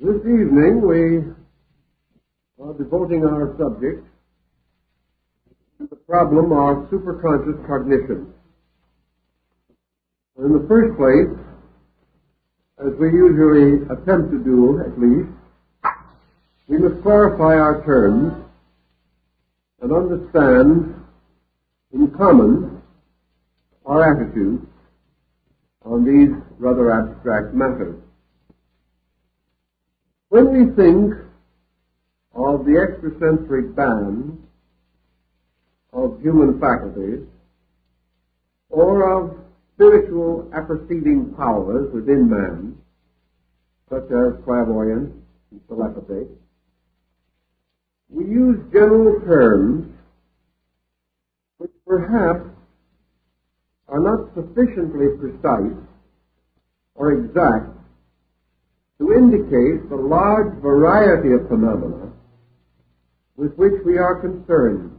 This evening we are devoting our subject to the problem of superconscious cognition. In the first place, as we usually attempt to do at least, we must clarify our terms and understand in common our attitudes on these rather abstract matters. When we think of the extrasensory band of human faculties or of spiritual apperceiving powers within man, such as clairvoyance and telepathy, we use general terms which perhaps are not sufficiently precise or exact to indicate the large variety of phenomena with which we are concerned.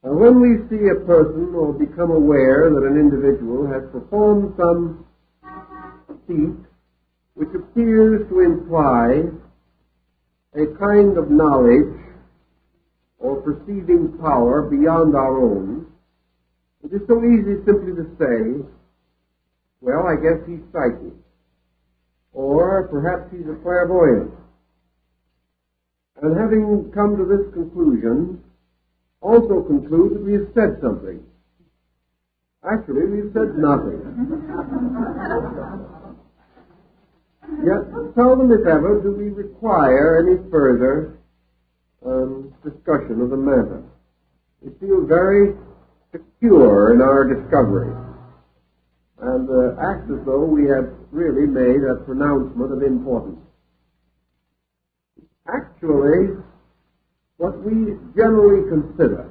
And when we see a person or become aware that an individual has performed some feat which appears to imply a kind of knowledge or perceiving power beyond our own, it is so easy simply to say, well, I guess he's psychic. Or perhaps he's a clairvoyant. And having come to this conclusion, also conclude that we have said something. Actually, we've said nothing. Yet, seldom if ever do we require any further discussion of the matter. We feel very secure in our discovery, and act as though we have really made a pronouncement of importance. Actually, what we generally consider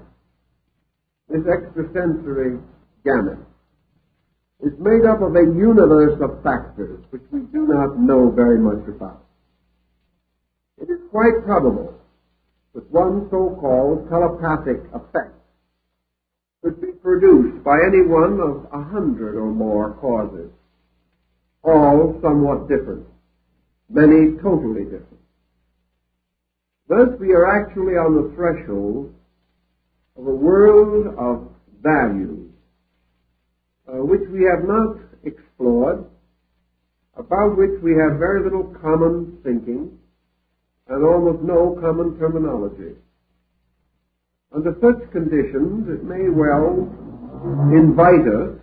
this extrasensory gamut is made up of a universe of factors which we do not know very much about. It is quite probable that one so-called telepathic effect could be produced by any one of 100 or more causes, all somewhat different, many totally different. Thus, we are actually on the threshold of a world of values which we have not explored, about which we have very little common thinking and almost no common terminology. Under such conditions, it may well invite us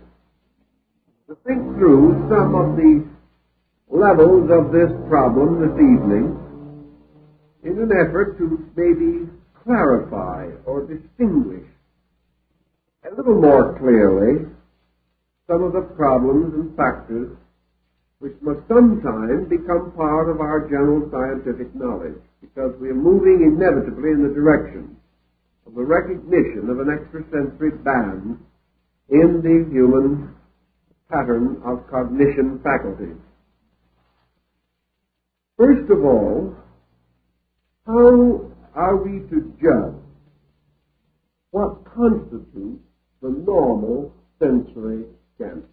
to think through some of the levels of this problem this evening in an effort to maybe clarify or distinguish a little more clearly some of the problems and factors which must sometime become part of our general scientific knowledge, because we are moving inevitably in the direction of the recognition of an extrasensory band in the human pattern of cognition faculties. First of all, how are we to judge what constitutes the normal sensory gamut?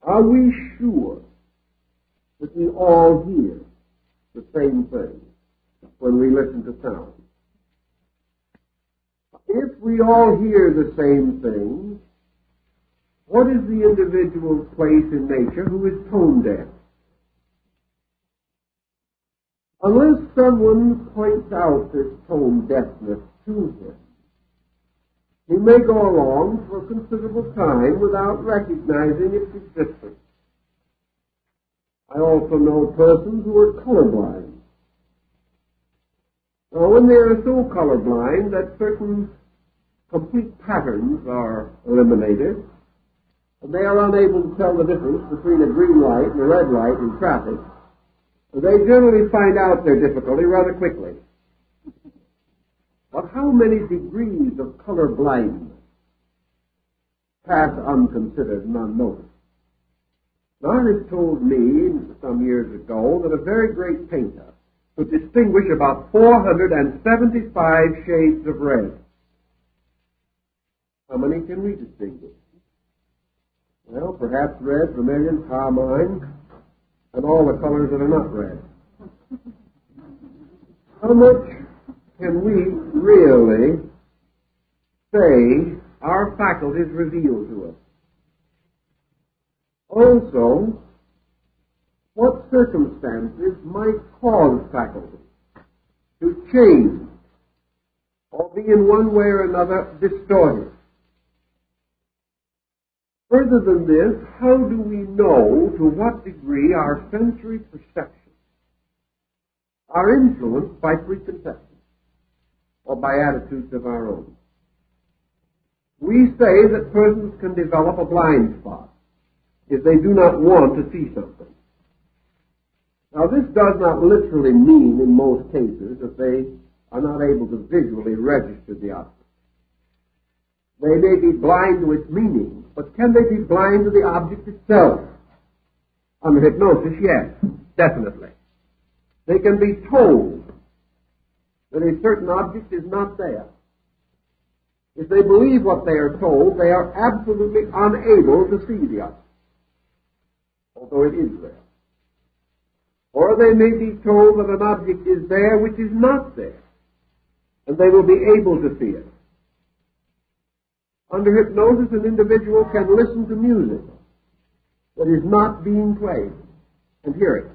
Are we sure that we all hear the same thing when we listen to sound? If we all hear the same thing, what is the individual's place in nature who is tone deaf? Unless someone points out this tone deafness to him, he may go along for a considerable time without recognizing its existence. I also know persons who are colorblind. Now, when they are so colorblind that certain complete patterns are eliminated, and they are unable to tell the difference between a green light and a red light in traffic, they generally find out their difficulty rather quickly. But how many degrees of color blindness pass unconsidered and unnoticed? Now, it was told me some years ago that a very great painter could distinguish about 475 shades of red. How many can we distinguish? Well, perhaps red, vermilion, carmine, and all the colors that are not red. How much can we really say our faculties reveal to us? Also, what circumstances might cause faculties to change or be in one way or another distorted? Further than this, how do we know to what degree our sensory perceptions are influenced by preconceptions or by attitudes of our own? We say that persons can develop a blind spot if they do not want to see something. Now, this does not literally mean, in most cases, that they are not able to visually register the object. They may be blind to its meaning, but can they be blind to the object itself? Under hypnosis, yes, definitely. They can be told that a certain object is not there. If they believe what they are told, they are absolutely unable to see the object, although it is there. Or they may be told that an object is there which is not there, and they will be able to see it. Under hypnosis, an individual can listen to music that is not being played and hear it.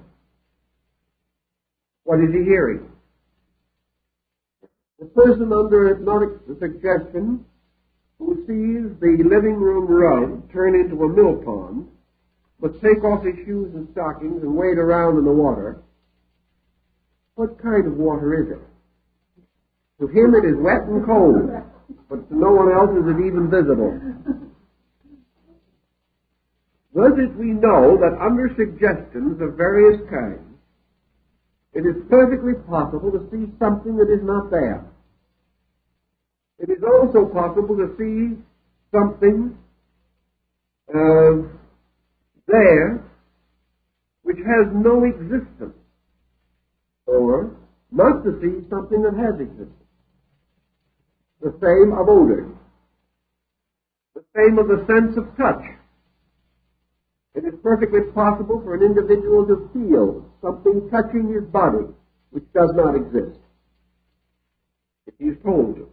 What is he hearing? The person under hypnotic suggestion who sees the living room rug turn into a mill pond, but take off his shoes and stockings and wade around in the water, what kind of water is it? To him it is wet and cold, but to no one else is it even visible. Thus it we know that under suggestions of various kinds, it is perfectly possible to see something that is not there. It is also possible to see something there which has no existence, or not to see something that has existence. The same of odor, the same of the sense of touch. It is perfectly possible for an individual to feel something touching his body which does not exist, if he is told to,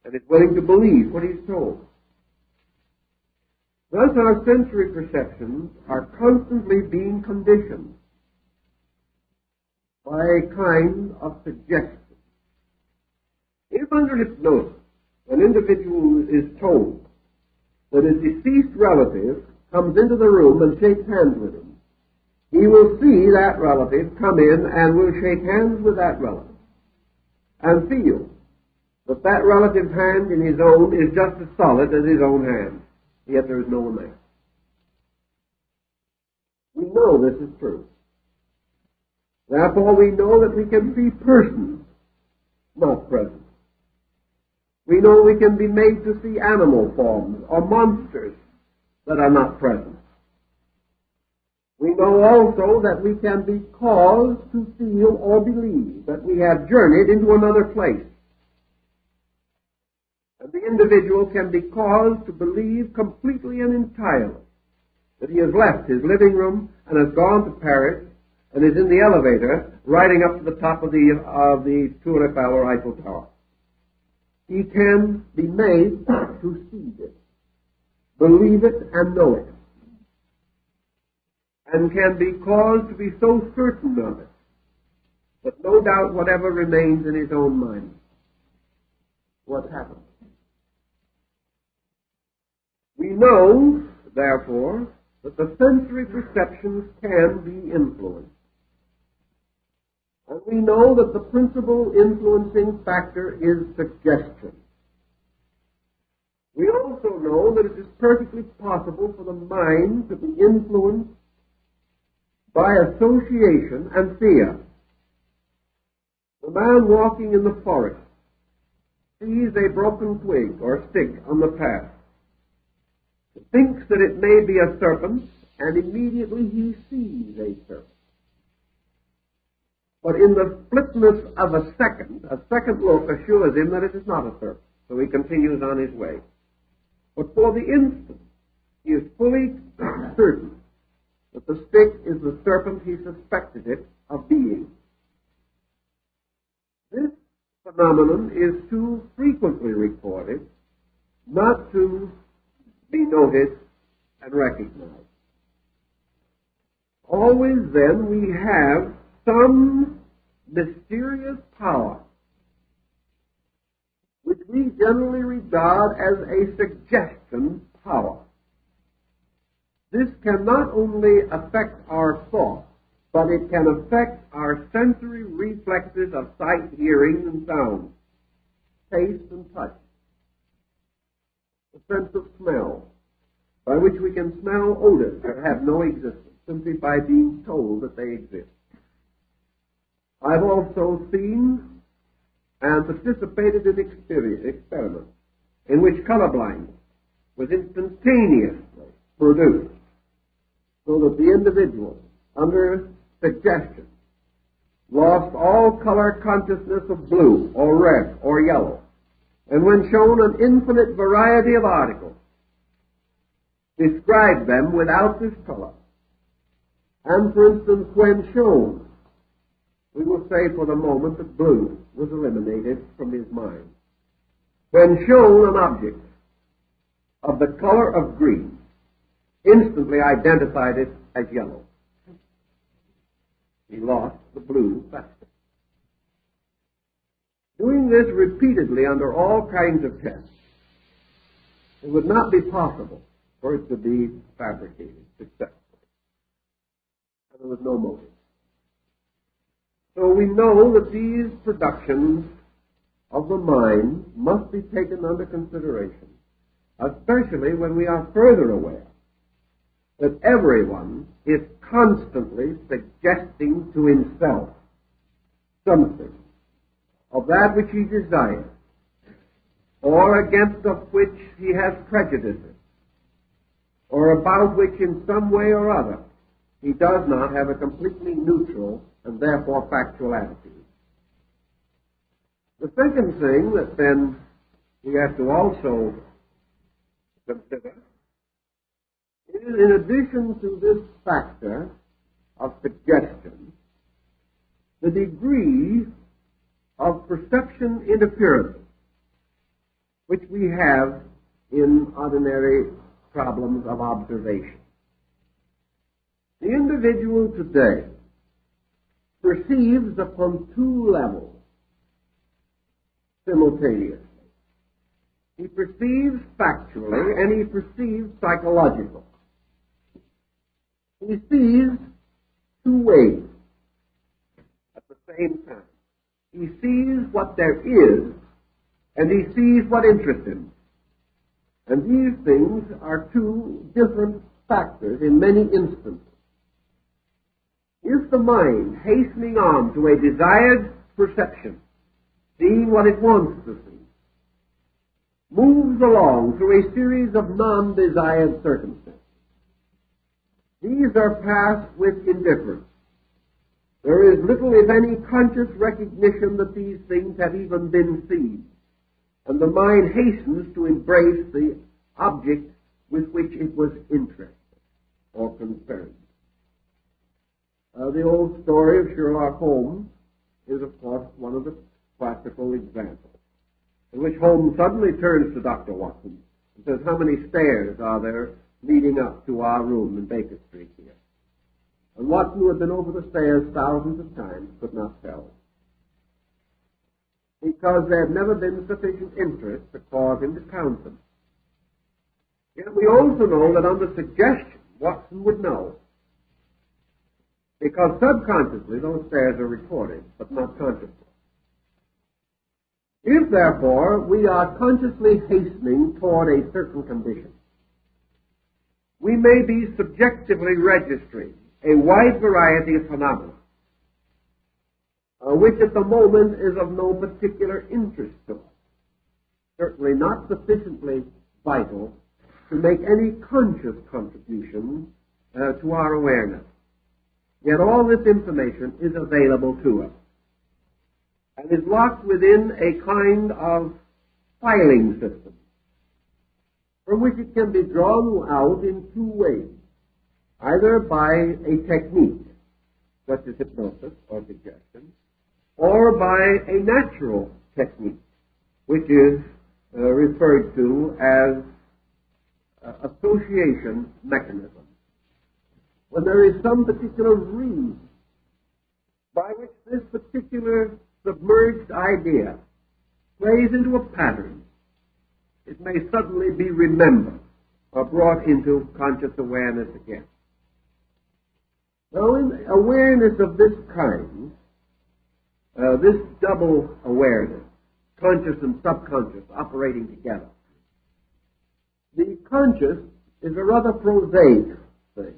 and is willing to believe what he is told. Thus our sensory perceptions are constantly being conditioned by a kind of suggestion. If under hypnosis an individual is told that his deceased relative comes into the room and shakes hands with him, he will see that relative come in and will shake hands with that relative and feel that that relative's hand in his own is just as solid as his own hand, yet there is no one there. We know this is true. Therefore, we know that we can see persons not present. We know we can be made to see animal forms or monsters that are not present. We know also that we can be caused to feel or believe that we have journeyed into another place. And the individual can be caused to believe completely and entirely that he has left his living room and has gone to Paris and is in the elevator riding up to the top of the Tour Eiffel or Eiffel Tower. He can be made to see this, believe it, and know it, and can be caused to be so certain of it that no doubt whatever remains in his own mind. What happened? We know, therefore, that the sensory perceptions can be influenced. And we know that the principal influencing factor is suggestion. We also know that it is perfectly possible for the mind to be influenced by association and fear. The man walking in the forest sees a broken twig or stick on the path, thinks that it may be a serpent, and immediately he sees a serpent. But in the splitness of a second look assures him that it is not a serpent, so he continues on his way. But for the instant, he is fully certain that the stick is the serpent he suspected it of being. This phenomenon is too frequently recorded not to be noticed and recognized. Always then we have some mysterious power which we generally regard as a suggestion power. This can not only affect our thoughts, but it can affect our sensory reflexes of sight, hearing, and sound, taste, and touch. The sense of smell, by which we can smell odors that have no existence, simply by being told that they exist. I've also seen and participated in experiments in which color blindness was instantaneously produced, so that the individual, under suggestion, lost all color consciousness of blue or red or yellow, and when shown an infinite variety of articles, described them without this color. And, for instance, when shown, we will say for the moment that blue was eliminated from his mind. When shown an object of the color of green, instantly identified it as yellow. He lost the blue factor. Doing this repeatedly under all kinds of tests, it would not be possible for it to be fabricated successfully. And there was no motive. So we know that these productions of the mind must be taken under consideration, especially when we are further aware that everyone is constantly suggesting to himself something of that which he desires, or against of which he has prejudices, or about which in some way or other he does not have a completely neutral and therefore factual attitude. The second thing that then we have to also consider is, in addition to this factor of suggestion, the degree of perception interference which we have in ordinary problems of observation. The individual today perceives upon two levels simultaneously. He perceives factually and he perceives psychologically. He sees two ways at the same time. He sees what there is and he sees what interests him. And these things are two different factors in many instances. Is the mind hastening on to a desired perception, seeing what it wants to see, moves along through a series of non-desired circumstances? These are passed with indifference. There is little, if any, conscious recognition that these things have even been seen, and the mind hastens to embrace the object with which it was interested or concerned. The old story of Sherlock Holmes is, of course, one of the classical examples, in which Holmes suddenly turns to Dr. Watson and says, "How many stairs are there leading up to our room in Baker Street here?" And Watson, who had been over the stairs thousands of times, could not tell, because there had never been sufficient interest to cause him to count them. Yet we also know that under suggestion, Watson would know, because subconsciously those stairs are recorded, but not consciously. If, therefore, we are consciously hastening toward a certain condition, we may be subjectively registering a wide variety of phenomena, which at the moment is of no particular interest to us, certainly not sufficiently vital to make any conscious contribution to our awareness. Yet all this information is available to us and is locked within a kind of filing system from which it can be drawn out in two ways. either by a technique, such as hypnosis or suggestion, or by a natural technique, which is referred to as association mechanism. When there is some particular reason by which this particular submerged idea plays into a pattern, it may suddenly be remembered or brought into conscious awareness again. Now, in awareness of this kind, this double awareness, conscious and subconscious operating together, the conscious is a rather prosaic thing,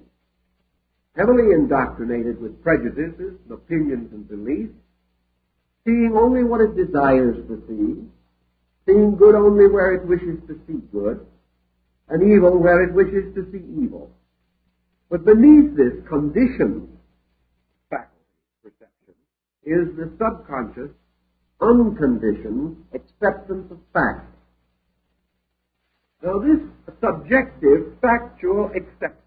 heavily indoctrinated with prejudices, opinions, and beliefs, seeing only what it desires to see, seeing good only where it wishes to see good, and evil where it wishes to see evil. But beneath this conditioned faculty perception is the subconscious, unconditioned acceptance of facts. Now, this subjective, factual acceptance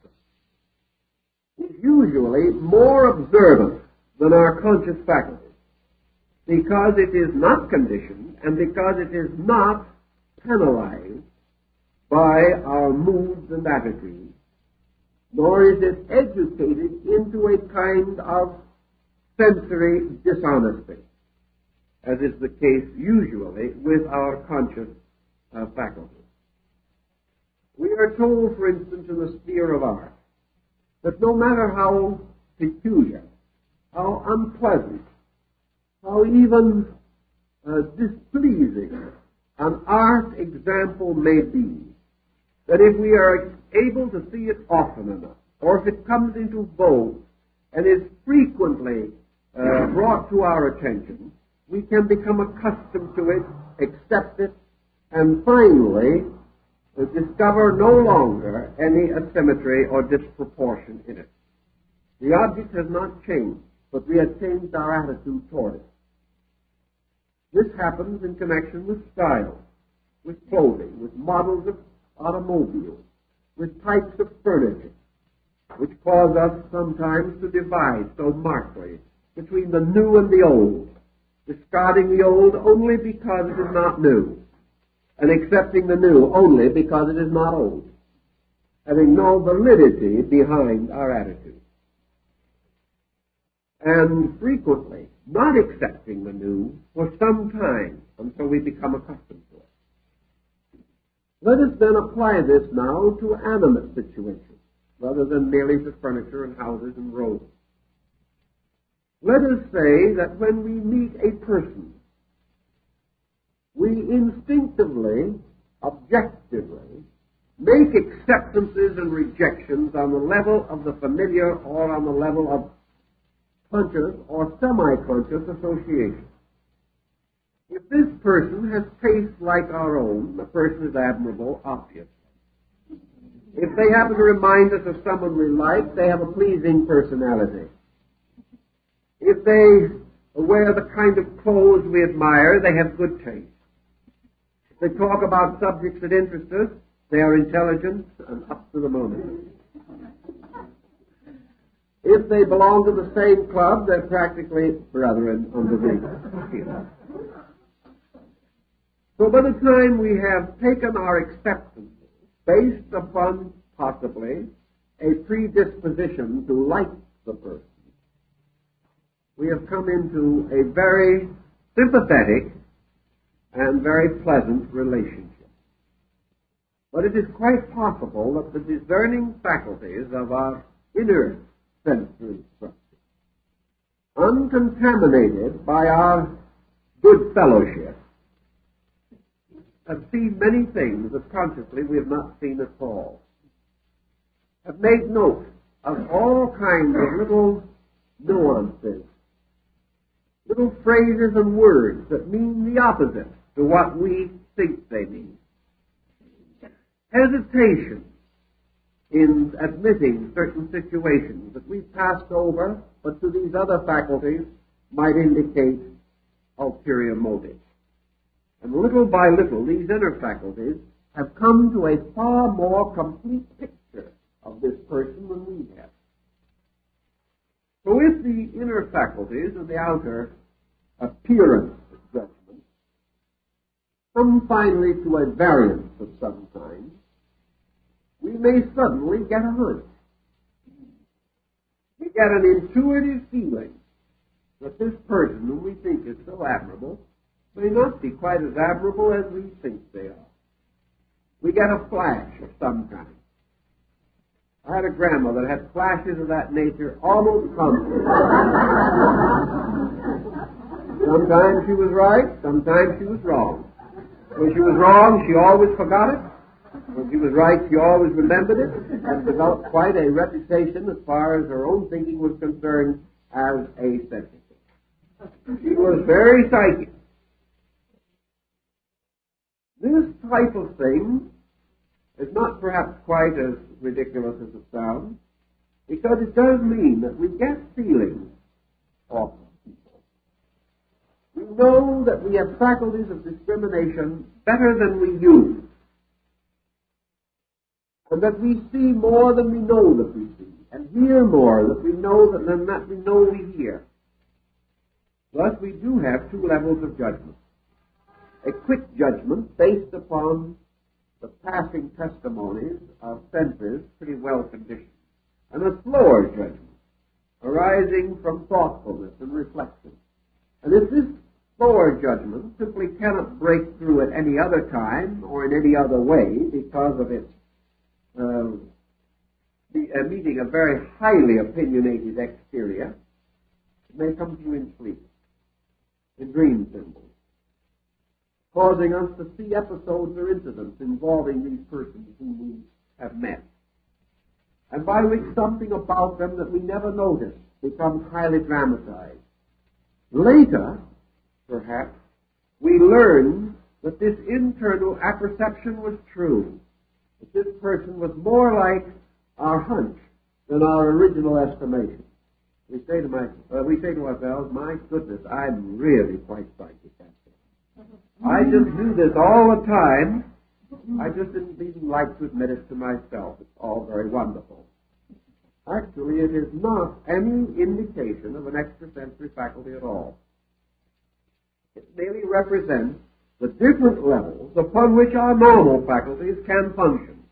is usually more observant than our conscious faculty, because it is not conditioned and because it is not penalized by our moods and attitudes, nor is it educated into a kind of sensory dishonesty, as is the case usually with our conscious faculty. We are told, for instance, in the sphere of art, that no matter how peculiar, how unpleasant, how even displeasing an art example may be, that if we are able to see it often enough, or if it comes into vogue and is frequently brought to our attention, we can become accustomed to it, accept it, and finally discover no longer any asymmetry or disproportion in it. The object has not changed, but we have changed our attitude toward it. This happens in connection with style, with clothing, with models of automobiles, with types of furniture, which cause us sometimes to divide so markedly between the new and the old, discarding the old only because it is not new, and accepting the new only because it is not old, having no validity behind our attitude. And frequently not accepting the new for some time until we become accustomed to it. Let us then apply this now to animate situations, rather than merely to furniture and houses and roads. Let us say that when we meet a person, we instinctively, objectively, make acceptances and rejections on the level of the familiar or on the level of conscious or semi-conscious association. If this person has tastes like our own, the person is admirable, obviously. If they happen to remind us of someone we like, they have a pleasing personality. If they wear the kind of clothes we admire, they have good taste. If they talk about subjects that interest us, they are intelligent and up to the moment. If they belong to the same club, they're practically brethren under the skin. So by the time we have taken our acceptances based upon possibly a predisposition to like the person, we have come into a very sympathetic and very pleasant relationship. But it is quite possible that the discerning faculties of our inner sensory structure, uncontaminated by our good fellowship, have seen many things that consciously we have not seen at all, have made note of all kinds of little nuances, little phrases and words that mean the opposite to what we think they mean. Hesitation in admitting certain situations that we've passed over, but to these other faculties might indicate ulterior motives. And little by little, these inner faculties have come to a far more complete picture of this person than we have. So if the inner faculties and the outer appearance of judgment come finally to a variance of some kind, we may suddenly get a hunch. We get an intuitive feeling that this person whom we think is so admirable may not be quite as admirable as we think they are. We get a flash of some kind. I had a grandmother that had flashes of that nature almost constantly. Sometimes she was right, sometimes she was wrong. When she was wrong, she always forgot it. When she was right, she always remembered it, and developed quite a reputation as far as her own thinking was concerned as a psychic. She was very psychic. This type of thing is not perhaps quite as ridiculous as it sounds, because it does mean that we get feelings off of people. We know that we have faculties of discrimination better than we use, and that we see more than we know that we see, and hear more than we know we hear. Thus, we do have two levels of judgment. A quick judgment based upon the passing testimonies of senses pretty well conditioned, and a slower judgment arising from thoughtfulness and reflection. And if this slower judgment simply cannot break through at any other time or in any other way because of its meeting a very highly opinionated exterior, it may come through in sleep, in dream symbols, causing us to see episodes or incidents involving these persons whom we have met, and by which something about them that we never noticed becomes highly dramatized. Later, perhaps, we learn that this internal apperception was true, that this person was more like our hunch than our original estimation. We say to ourselves, my goodness, I'm really quite psychic. I just knew this all the time. I just didn't even like to admit it to myself. It's all very wonderful. Actually, it is not any indication of an extrasensory faculty at all. It merely represents the different levels upon which our normal faculties can function.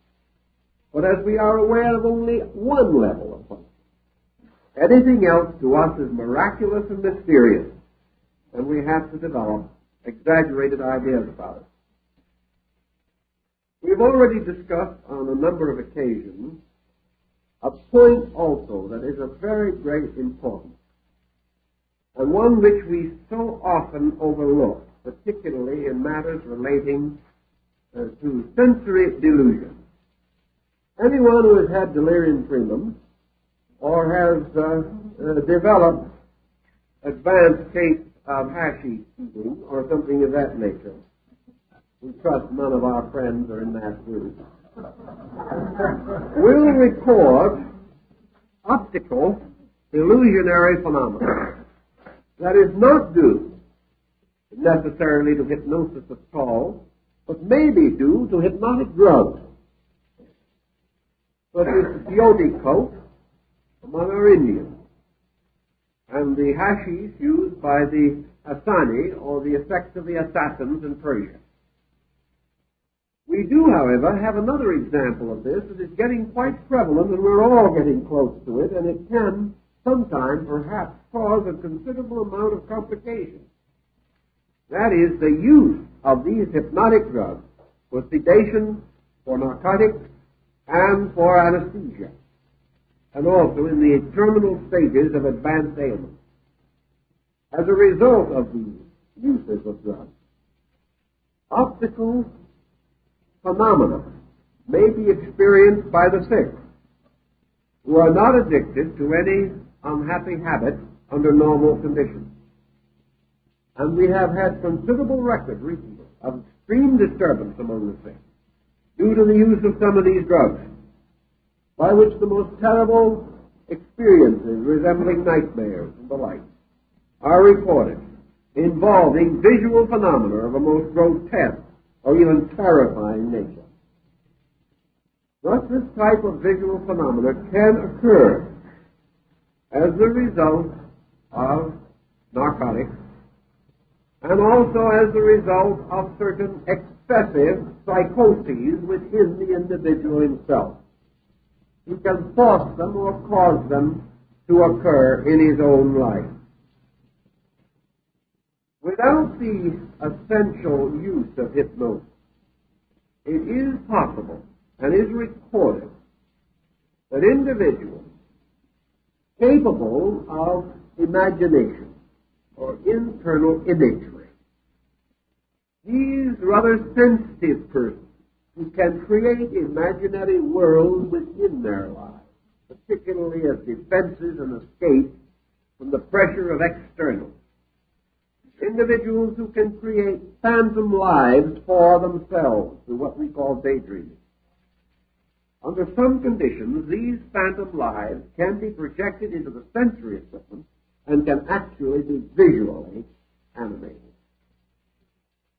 But as we are aware of only one level of function, anything else to us is miraculous and mysterious, and we have to develop exaggerated ideas about it. We've already discussed on a number of occasions a point also that is of very great importance, and one which we so often overlook, particularly in matters relating to sensory delusion. Anyone who has had delirium tremens or has developed advanced case of hashish eating or something of that nature, we trust none of our friends are in that group, will record optical illusionary phenomena that is not due necessarily to hypnosis at all, but may be due to hypnotic drugs, such as the peyote coat among our Indians, and the hashish used by the Hassani, or the effects of the assassins in Persia. We do, however, have another example of this that is getting quite prevalent, and we're all getting close to it, and it can sometimes perhaps cause a considerable amount of complication. That is the use of these hypnotic drugs for sedation, for narcotics, and for anesthesia, and also in the terminal stages of advanced ailments. As a result of these uses of drugs, optical phenomena may be experienced by the sick, who are not addicted to any unhappy habit under normal conditions. And we have had considerable record recently of extreme disturbance among the sick due to the use of some of these drugs, by which the most terrible experiences resembling nightmares and the like are reported, involving visual phenomena of a most grotesque or even terrifying nature. Thus, this type of visual phenomena can occur as the result of narcotics and also as the result of certain excessive psychoses within the individual himself. He can force them or cause them to occur in his own life. Without the essential use of hypnosis, it is possible and is recorded that individuals capable of imagination or internal imagery, these rather sensitive persons who can create imaginary worlds within their lives, particularly as defenses and escape from the pressure of externals, individuals who can create phantom lives for themselves through what we call daydreaming. Under some conditions, these phantom lives can be projected into the sensory equipment and can actually be visually animated.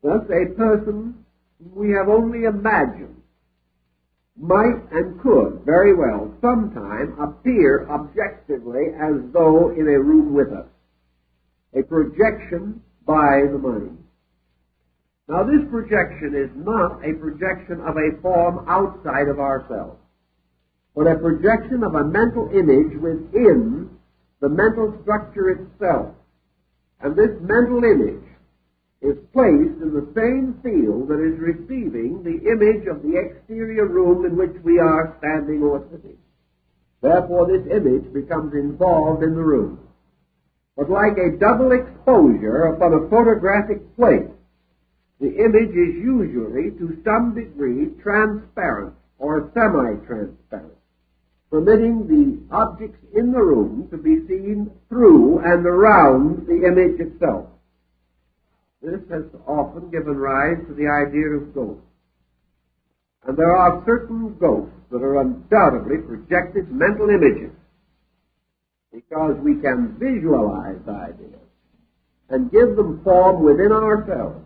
Thus, a person we have only imagined might and could very well sometime appear objectively as though in a room with us, a projection by the mind. Now, this projection is not a projection of a form outside of ourselves, but a projection of a mental image within the mental structure itself. And this mental image is placed in the same field that is receiving the image of the exterior room in which we are standing or sitting. Therefore, this image becomes involved in the room. But like a double exposure upon a photographic plate, the image is usually to some degree transparent or semi-transparent, permitting the objects in the room to be seen through and around the image itself. This has often given rise to the idea of ghosts. And there are certain ghosts that are undoubtedly projected mental images, because we can visualize ideas and give them form within ourselves.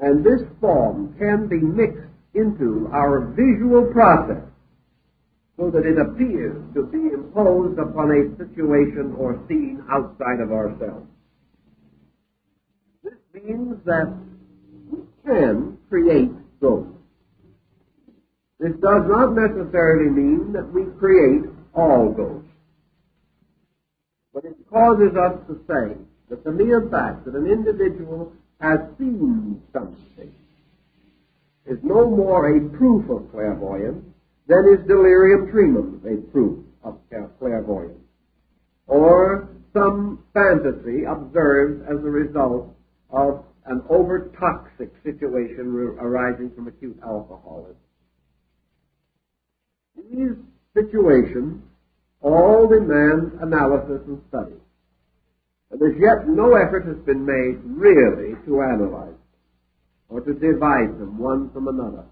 And this form can be mixed into our visual process so that it appears to be imposed upon a situation or scene outside of ourselves. This means that we can create ghosts. This does not necessarily mean that we create all ghosts. But it causes us to say that the mere fact that an individual has seen something is no more a proof of clairvoyance than is delirium tremens a proof of clairvoyance, or some fantasy observed as a result of an overtoxic situation arising from acute alcoholism. These situations all demand analysis and study. And as yet no effort has been made really to analyze them or to divide them one from another.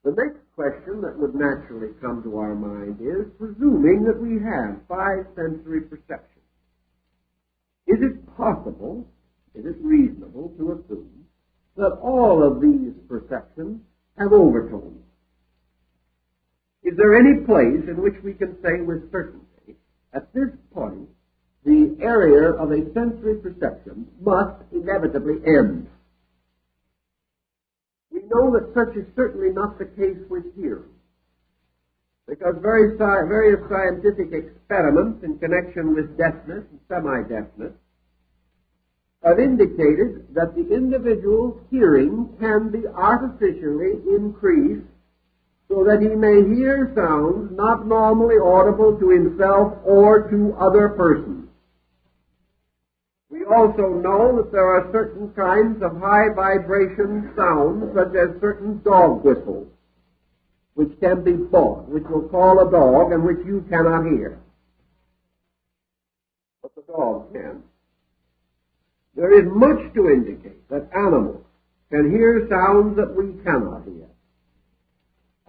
The next question that would naturally come to our mind is, presuming that we have five sensory perceptions, is it possible, is it reasonable to assume that all of these perceptions have overtones? Is there any place in which we can say with certainty, at this point, the area of a sensory perception must inevitably end? We know that such is certainly not the case with hearing, because various scientific experiments in connection with deafness and semi-deafness have indicated that the individual's hearing can be artificially increased so that he may hear sounds not normally audible to himself or to other persons. We also know that there are certain kinds of high vibration sounds, such as certain dog whistles, which can be bought, which will call a dog and which you cannot hear, but the dog can. There is much to indicate that animals can hear sounds that we cannot hear.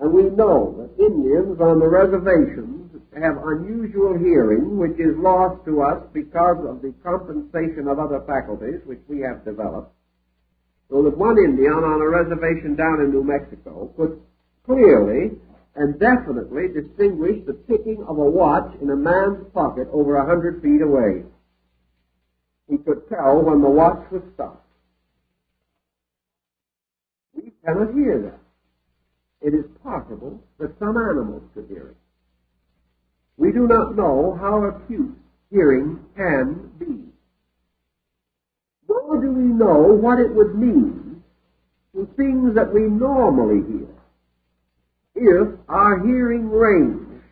And we know that Indians on the reservations have unusual hearing, which is lost to us because of the compensation of other faculties which we have developed. So that one Indian on a reservation down in New Mexico could clearly and definitely distinguish the ticking of a watch in a man's pocket over 100 feet away. He could tell when the watch was stopped. We cannot hear that. It is possible that some animals could hear it. We do not know how acute hearing can be. Nor do we know what it would mean to things that we normally hear if our hearing range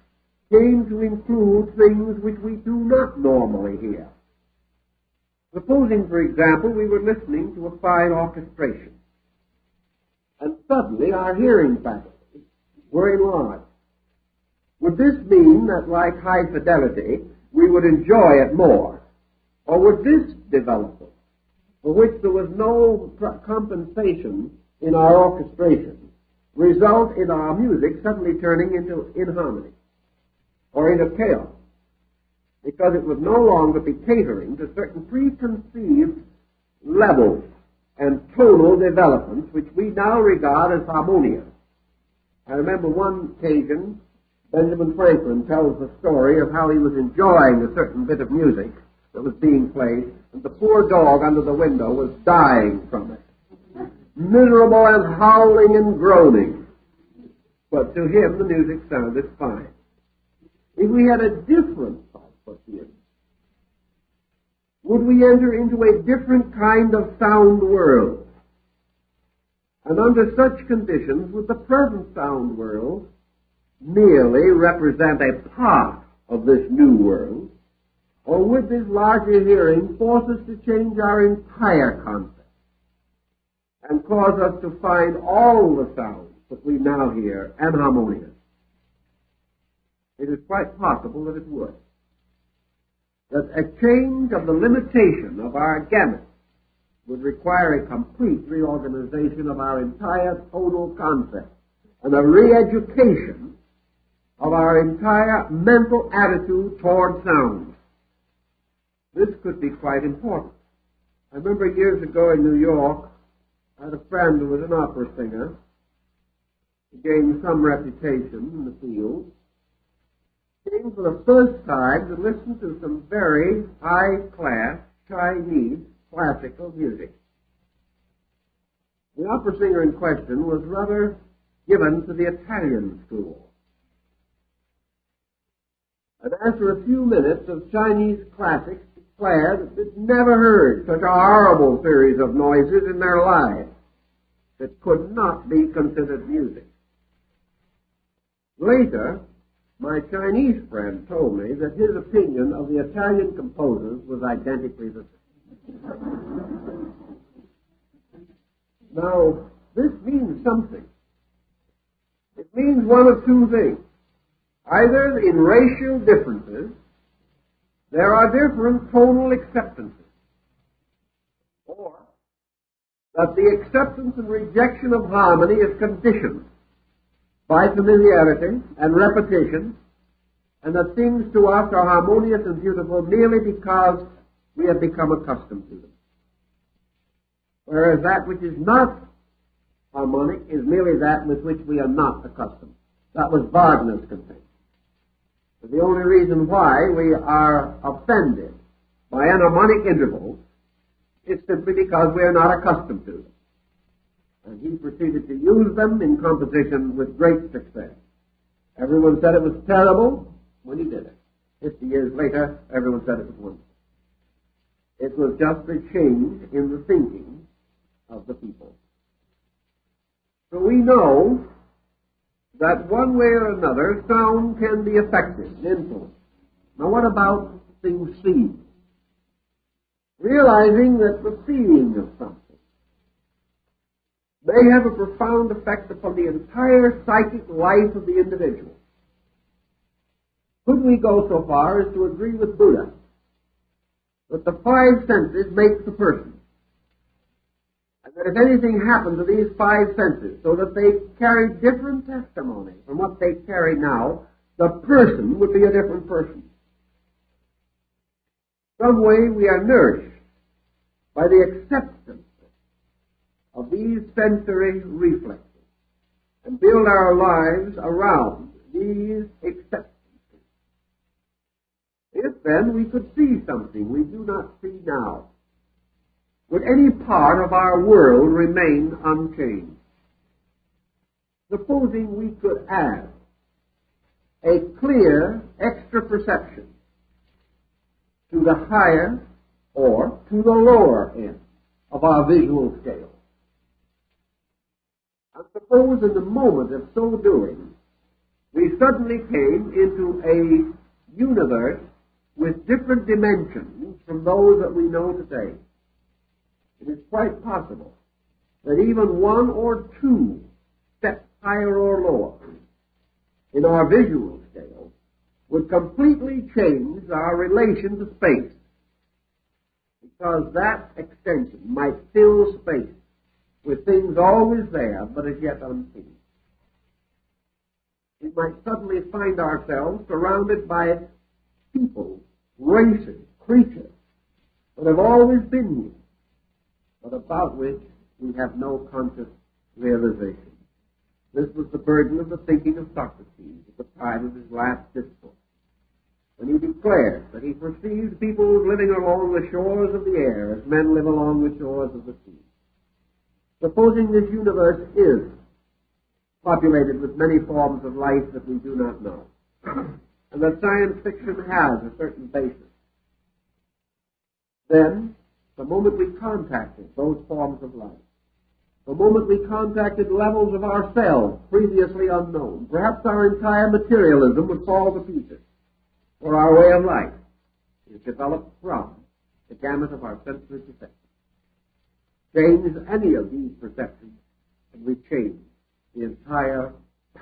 came to include things which we do not normally hear. Supposing, for example, we were listening to a fine orchestration, and suddenly our hearing faculties were enlarged. Would this mean that, like high fidelity, we would enjoy it more? Or would this development, for which there was no compensation in our orchestration, result in our music suddenly turning into inharmony or into chaos, because it would no longer be catering to certain preconceived levels and tonal developments which we now regard as harmonious? I remember one occasion Benjamin Franklin tells the story of how he was enjoying a certain bit of music that was being played, and the poor dog under the window was dying from it, miserable and howling and groaning. But to him the music sounded fine. If we had a different thought for him, would we enter into a different kind of sound world? And under such conditions, would the present sound world merely represent a part of this new world, or would this larger hearing force us to change our entire concept and cause us to find all the sounds that we now hear inharmonious? It is quite possible that it would. That a change of the limitation of our gamut would require a complete reorganization of our entire tonal concept and a re-education of our entire mental attitude toward sound. This could be quite important. I remember years ago in New York, I had a friend who was an opera singer. He gained some reputation in the field. He came for the first time to listen to some very high-class Chinese classical music. The opera singer in question was rather given to the Italian school. And after a few minutes of Chinese classics, declared that they'd never heard such a horrible series of noises in their lives that could not be considered music. Later, my Chinese friend told me that his opinion of the Italian composers was identically the same. Now, this means something. It means one of two things. Either in racial differences, there are different tonal acceptances, or that the acceptance and rejection of harmony is conditioned by familiarity and repetition, and that things to us are harmonious and beautiful merely because we have become accustomed to them. Whereas that which is not harmonic is merely that with which we are not accustomed. That was Wagner's contention. The only reason why we are offended by enharmonic intervals is simply because we are not accustomed to them. And he proceeded to use them in composition with great success. Everyone said it was terrible when he did it. 50 years later, everyone said it was wonderful. It was just a change in the thinking of the people. So we know that one way or another, sound can be affected, influenced. Now what about things seen? Realizing that the seeing of something may have a profound effect upon the entire psychic life of the individual. Could we go so far as to agree with Buddha that the five senses make the person? And that if anything happened to these five senses so that they carried different testimony from what they carry now, the person would be a different person. Some way we are nourished by the acceptance of these sensory reflexes and build our lives around these acceptances. If then we could see something we do not see now, would any part of our world remain unchanged? Supposing we could add a clear extra perception to the higher or to the lower end of our visual scale. And suppose in the moment of so doing, we suddenly came into a universe with different dimensions from those that we know today. It is quite possible that even one or two steps higher or lower in our visual scale would completely change our relation to space, because that extension might fill space with things always there but as yet unseen. We might suddenly find ourselves surrounded by people, races, creatures that have always been here, but about which we have no conscious realization. This was the burden of the thinking of Socrates at the time of his last discourse, when he declared that he perceived people living along the shores of the air as men live along the shores of the sea. Supposing this universe is populated with many forms of life that we do not know, and that science fiction has a certain basis, then the moment we contacted those forms of life, the moment we contacted levels of ourselves previously unknown, perhaps our entire materialism would fall to pieces, for our way of life is developed from the gamut of our sensory perceptions. Change any of these perceptions, and we change the entire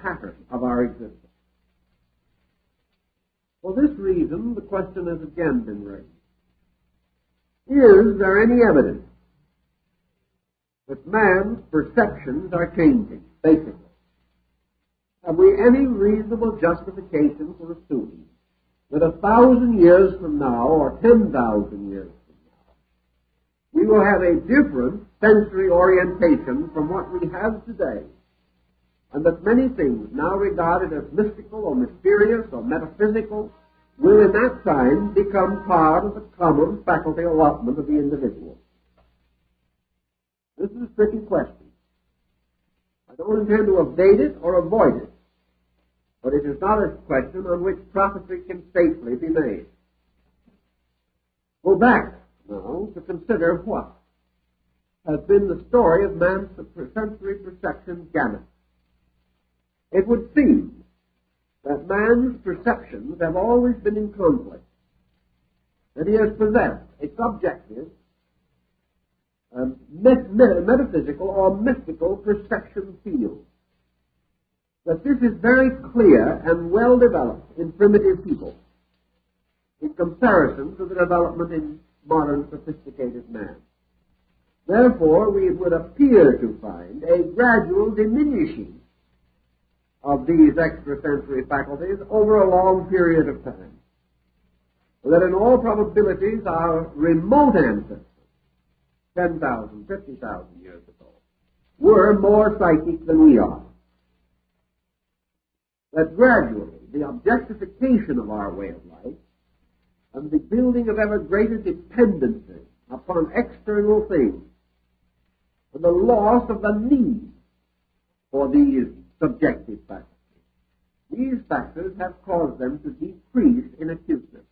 pattern of our existence. For this reason, the question has again been raised. Is there any evidence that man's perceptions are changing, basically? Have we any reasonable justification for assuming that 1,000 years from now, or 10,000 years from now, we will have a different sensory orientation from what we have today, and that many things now regarded as mystical or mysterious or metaphysical will in that time become part of the common faculty allotment of the individual? This is a tricky question. I don't intend to evade it or avoid it, but it is not a question on which prophecy can safely be made. Go back now to consider what has been the story of man's sensory perception gamut. It would seem that man's perceptions have always been in conflict, that he has possessed a subjective, metaphysical or mystical perception field, that this is very clear and well developed in primitive people in comparison to the development in modern sophisticated man. Therefore, we would appear to find a gradual diminishing of these extrasensory faculties over a long period of time. That in all probabilities our remote ancestors, 10,000, 50,000 years ago, were more psychic than we are. That gradually the objectification of our way of life and the building of ever greater dependency upon external things and the loss of the need for these subjective factors. These factors have caused them to decrease in acuteness.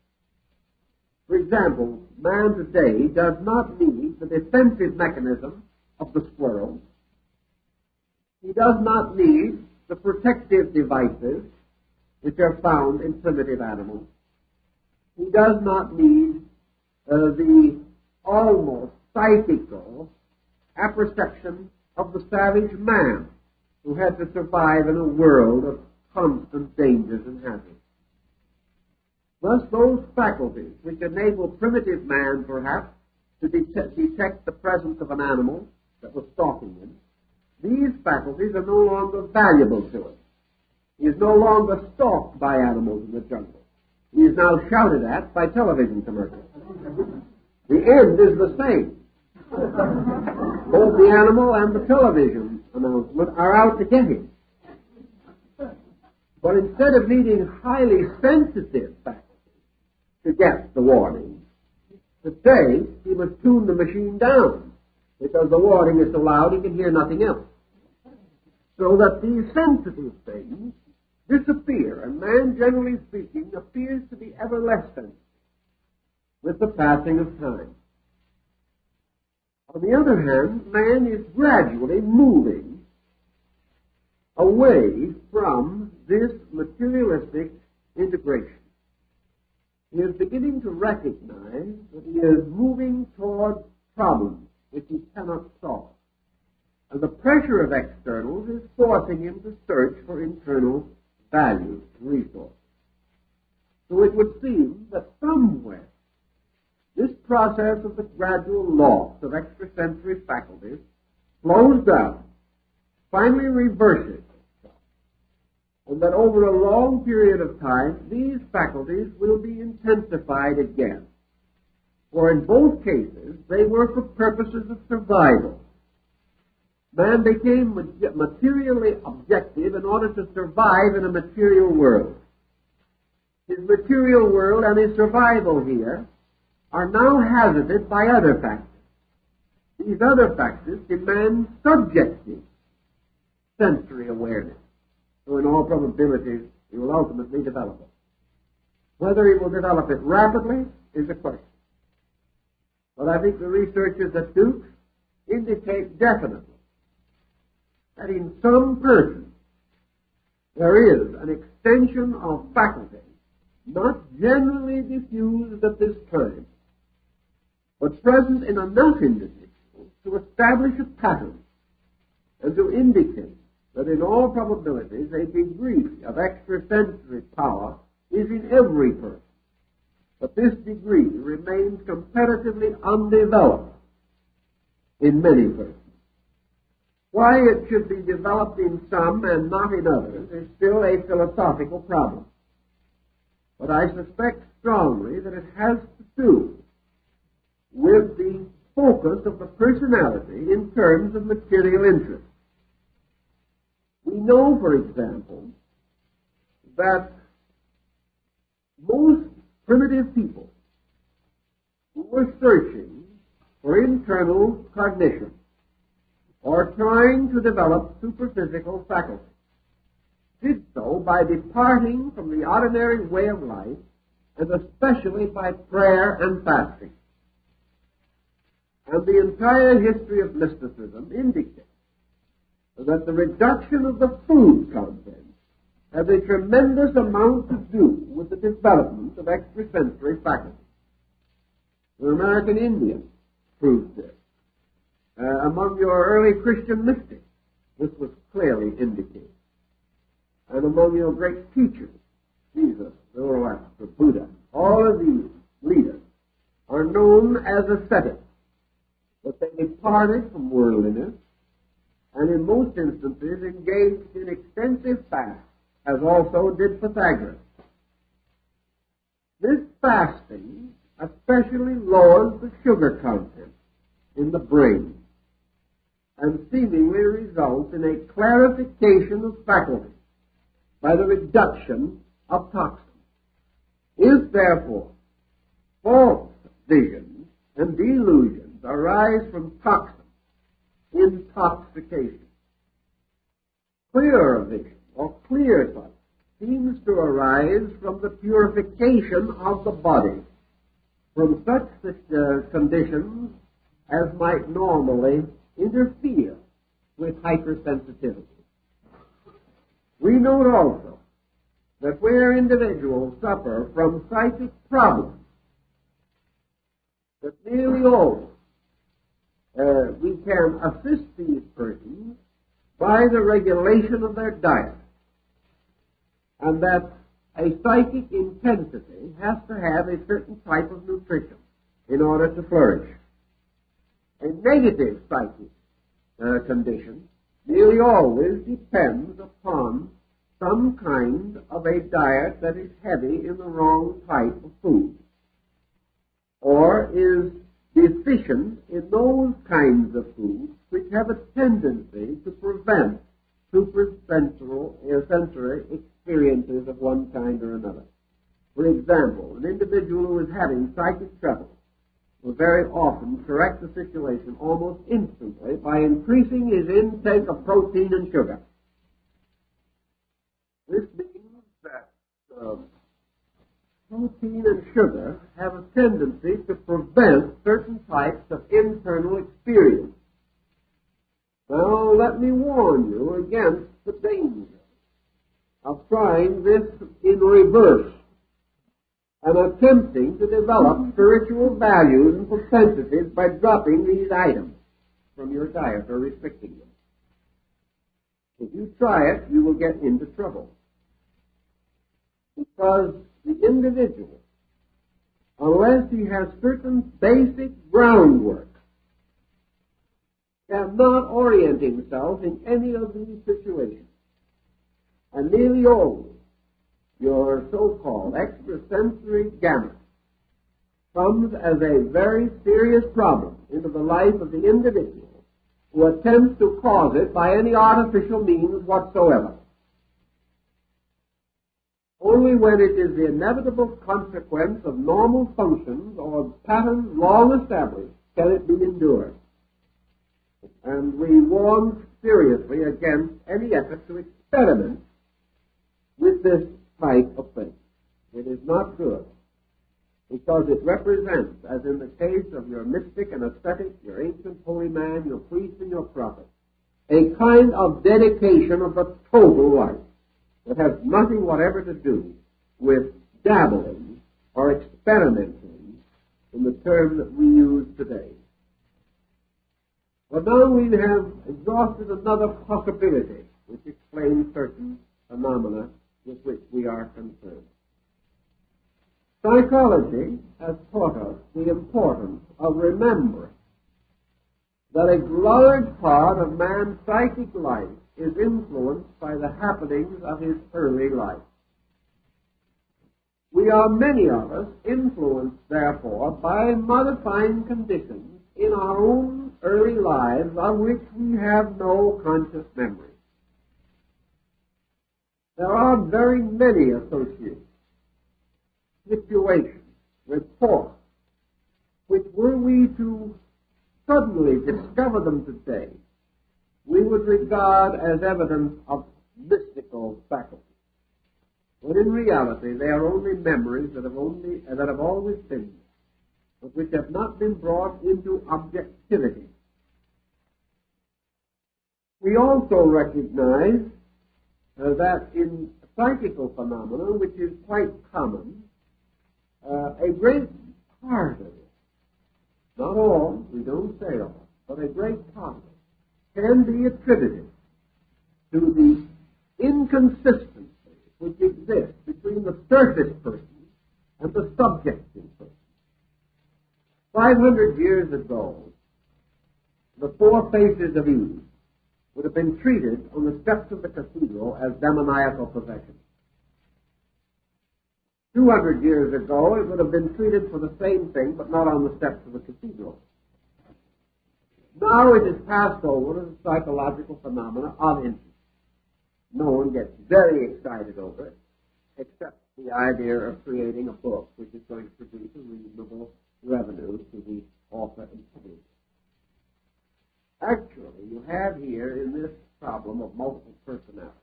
For example, man today does not need the defensive mechanism of the squirrel. He does not need the protective devices which are found in primitive animals. He does not need the almost psychical apperception of the savage man who had to survive in a world of constant dangers and hazards. Thus, those faculties which enable primitive man, perhaps, to detect the presence of an animal that was stalking him, these faculties are no longer valuable to him. He is no longer stalked by animals in the jungle. He is now shouted at by television commercials. The end is the same. Both the animal and the television announcement are out to get him. But instead of needing highly sensitive faculties to get the warning, today he must tune the machine down because the warning is so loud he can hear nothing else. So that these sensitive things disappear, and man, generally speaking, appears to be ever less sensitive with the passing of time. On the other hand, man is gradually moving away from this materialistic integration. He is beginning to recognize that he is moving toward problems which he cannot solve. And the pressure of externals is forcing him to search for internal values and resources. So it would seem that somewhere this process of the gradual loss of extrasensory faculties slows down, finally reverses, and that over a long period of time these faculties will be intensified again. For in both cases they were for purposes of survival. Man became materially objective in order to survive in a material world. His material world and his survival here are now hazarded by other factors. These other factors demand subjective sensory awareness. So in all probability, he will ultimately develop it. Whether he will develop it rapidly is a question. But I think the researchers at Duke indicate definitely that in some persons there is an extension of faculty not generally diffused at this time, but present in enough individuals to establish a pattern and to indicate that in all probabilities a degree of extrasensory power is in every person, but this degree remains comparatively undeveloped in many persons. Why it should be developed in some and not in others is still a philosophical problem. But I suspect strongly that it has to do with the focus of the personality in terms of material interest. We know, for example, that most primitive people who were searching for internal cognition or trying to develop superphysical faculties did so by departing from the ordinary way of life, and especially by prayer and fasting. And the entire history of mysticism indicates that the reduction of the food content has a tremendous amount to do with the development of extrasensory faculties. The American Indian proved this. Among your early Christian mystics, this was clearly indicated. And among your great teachers, Jesus, Zoroaster, Buddha, all of these leaders are known as ascetics, but they departed from worldliness and in most instances engaged in extensive fast, as also did Pythagoras. This fasting especially lowers the sugar content in the brain and seemingly results in a clarification of faculties by the reduction of toxins. If, therefore, false visions and delusions arise from toxins, intoxication, clearer vision or clear thought seems to arise from the purification of the body from such conditions as might normally interfere with hypersensitivity. We note also that where individuals suffer from psychic problems, that nearly always we can assist these persons by the regulation of their diet, and that a psychic intensity has to have a certain type of nutrition in order to flourish. A negative psychic condition nearly always depends upon some kind of a diet that is heavy in the wrong type of food, or is deficient in those kinds of foods which have a tendency to prevent sensory experiences of one kind or another. For example, an individual who is having psychic trouble will very often correct the situation almost instantly by increasing his intake of protein and sugar. This means that protein and sugar have a tendency to prevent certain types of internal experience. Now, let me warn you against the danger of trying this in reverse and attempting to develop spiritual values and propensities by dropping these items from your diet or restricting them. If you try it, you will get into trouble. Because the individual, unless he has certain basic groundwork, cannot orient himself in any of these situations. And nearly always, your so-called extrasensory gamut comes as a very serious problem into the life of the individual who attempts to cause it by any artificial means whatsoever. Only when it is the inevitable consequence of normal functions or patterns long established can it be endured. And we warn seriously against any effort to experiment with this type of thing. It is not good, because it represents, as in the case of your mystic and ascetic, your ancient holy man, your priest and your prophet, a kind of dedication of the total life that has nothing whatever to do with dabbling or experimenting in the term that we use today. But now we have exhausted another possibility which explains certain phenomena with which we are concerned. Psychology has taught us the importance of remembering that a large part of man's psychic life is influenced by the happenings of his early life. We are, many of us, influenced, therefore, by modifying conditions in our own early lives of which we have no conscious memory. There are very many associates, situations, reports, which were we to suddenly discover them today, we would regard as evidence of mystical faculty. But in reality, they are only memories that have always been there, but which have not been brought into objectivity. We also recognize that in psychical phenomena, which is quite common, a great part of it, not all, we don't say all, but a great part of it, can be attributed to the inconsistency which exists between the surface person and the subjective person. 500 years ago, the four faces of Eve would have been treated on the steps of the cathedral as demoniacal possession. 200 years ago, it would have been treated for the same thing, but not on the steps of the cathedral. Now it is passed over as a psychological phenomena of interest. No one gets very excited over it, except the idea of creating a book which is going to produce a reasonable revenue to the author and publisher. Actually, you have here in this problem of multiple personality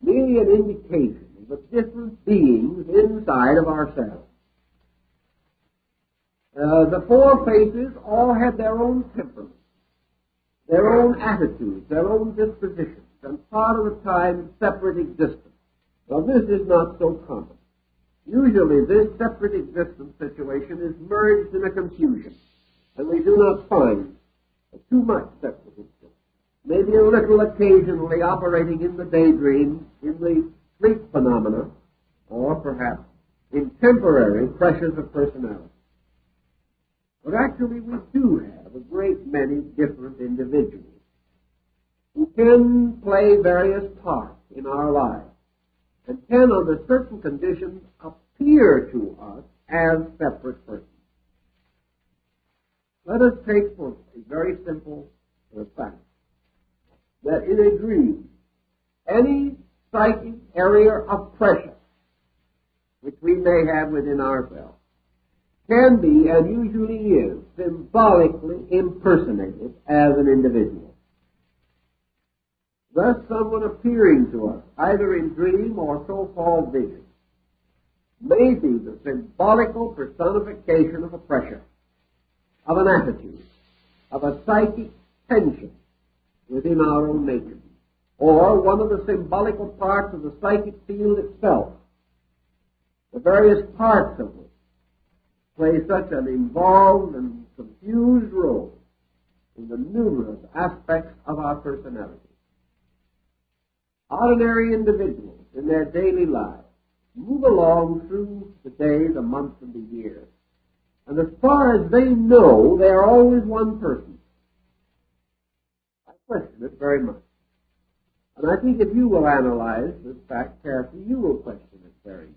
merely an indication of the different beings inside of ourselves. The four faces all had their own temperaments, their own attitudes, their own dispositions, and part of the time separate existence. Well, this is not so common. Usually this separate existence situation is merged in a confusion, and we do not find too much separate existence. Maybe a little occasionally operating in the daydream, in the sleep phenomena, or perhaps in temporary pressures of personality. But actually we do have a great many different individuals who can play various parts in our lives and can, under certain conditions, appear to us as separate persons. Let us take for a very simple fact that in a dream, any psychic area of pressure which we may have within ourselves can be, and usually is, symbolically impersonated as an individual. Thus, someone appearing to us, either in dream or so-called vision, may be the symbolical personification of a pressure, of an attitude, of a psychic tension within our own nature, or one of the symbolical parts of the psychic field itself, the various parts of which play such an involved and confused role in the numerous aspects of our personality. Ordinary individuals in their daily lives move along through the day, the months, and the years, and as far as they know, they are always one person. I question it very much. And I think if you will analyze this fact carefully, you will question it very much.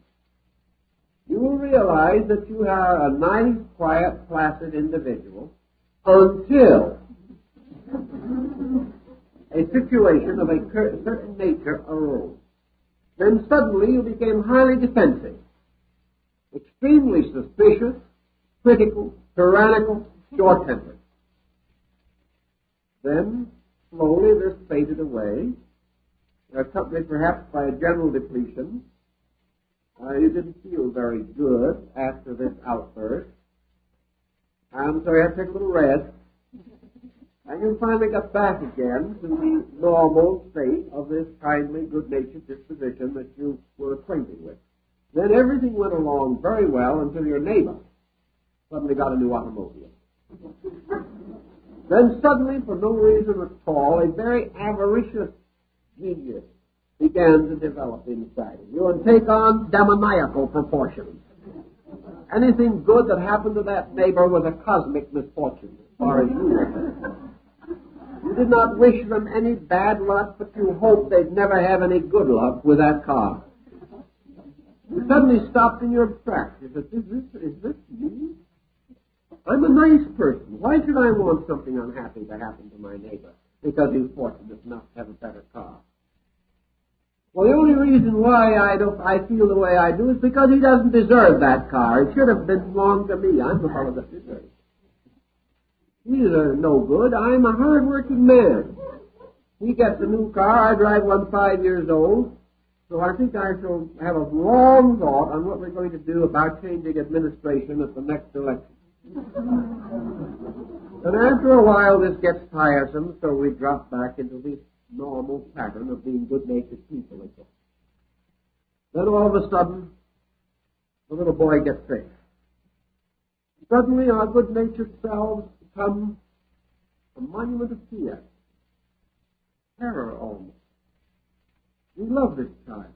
You will realize that you are a nice, quiet, placid individual until a situation of a certain nature arose. Then suddenly you became highly defensive, extremely suspicious, critical, tyrannical, short-tempered. Then, slowly this faded away, accompanied perhaps by a general depletion. You didn't feel very good after this outburst, and so you had to take a little rest, and you finally got back again to the normal state of this kindly, good-natured disposition that you were acquainted with. Then everything went along very well until your neighbor suddenly got a new automobile. Then suddenly, for no reason at all, a very avaricious genius began to develop inside of you and take on demoniacal proportions. Anything good that happened to that neighbor was a cosmic misfortune as far as you were. You did not wish them any bad luck, but you hoped they'd never have any good luck with that car. You suddenly stopped in your tracks. You said, is this me? I'm a nice person. Why should I want something unhappy to happen to my neighbor because he's fortunate enough to have a better car? Well, the only reason why I feel the way I do is because he doesn't deserve that car. It should have belonged to me. I'm the fellow that deserves it. He's no good. I'm a hard-working man. He gets a new car. I drive one 5 years old. So I think I shall have a long thought on what we're going to do about changing administration at the next election. And after a while, this gets tiresome, so we drop back into the normal pattern of being good-natured people again. Then all of a sudden, the little boy gets sick. Suddenly, our good-natured selves become a monument of fear, terror almost. We love this child.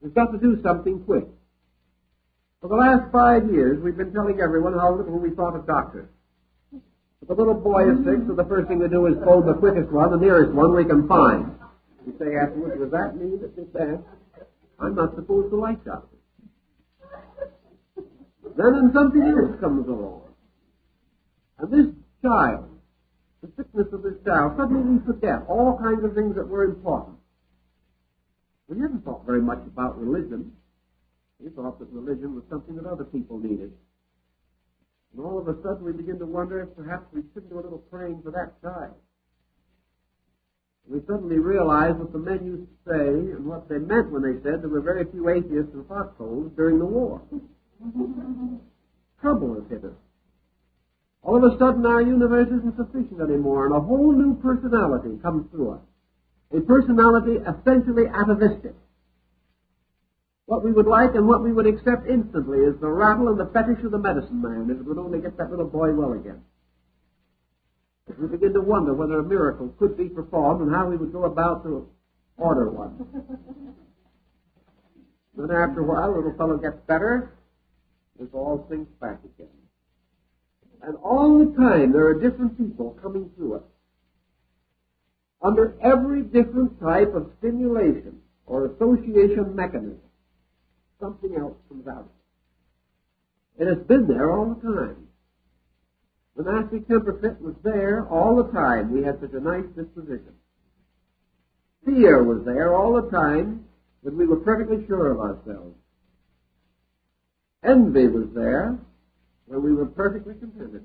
We've got to do something quick. For the last 5 years, we've been telling everyone how little we thought of doctors. If the little boy is sick, so the first thing we do is phone the quickest one, the nearest one we can find. We say afterwards, was that me that did that? I'm not supposed to like doctors. Then something else comes along. And this child, the sickness of this child, suddenly we forget all kinds of things that were important. We hadn't thought very much about religion. We thought that religion was something that other people needed. And all of a sudden we begin to wonder if perhaps we should do a little praying for that child. We suddenly realize what the men used to say and what they meant when they said there were very few atheists in foxholes during the war. Trouble has hit us. All of a sudden our universe isn't sufficient anymore, and a whole new personality comes through us. A personality essentially atavistic. What we would like and what we would accept instantly is the rattle and the fetish of the medicine man, if it would only get that little boy well again. We begin to wonder whether a miracle could be performed and how we would go about to order one. Then after a while, the little fellow gets better, it all sinks back again. And all the time, there are different people coming through us. Under every different type of stimulation or association mechanism, something else comes out. It has been there all the time. The nasty temper fit was there all the time. We had such a nice disposition. Fear was there all the time when we were perfectly sure of ourselves. Envy was there when we were perfectly contented.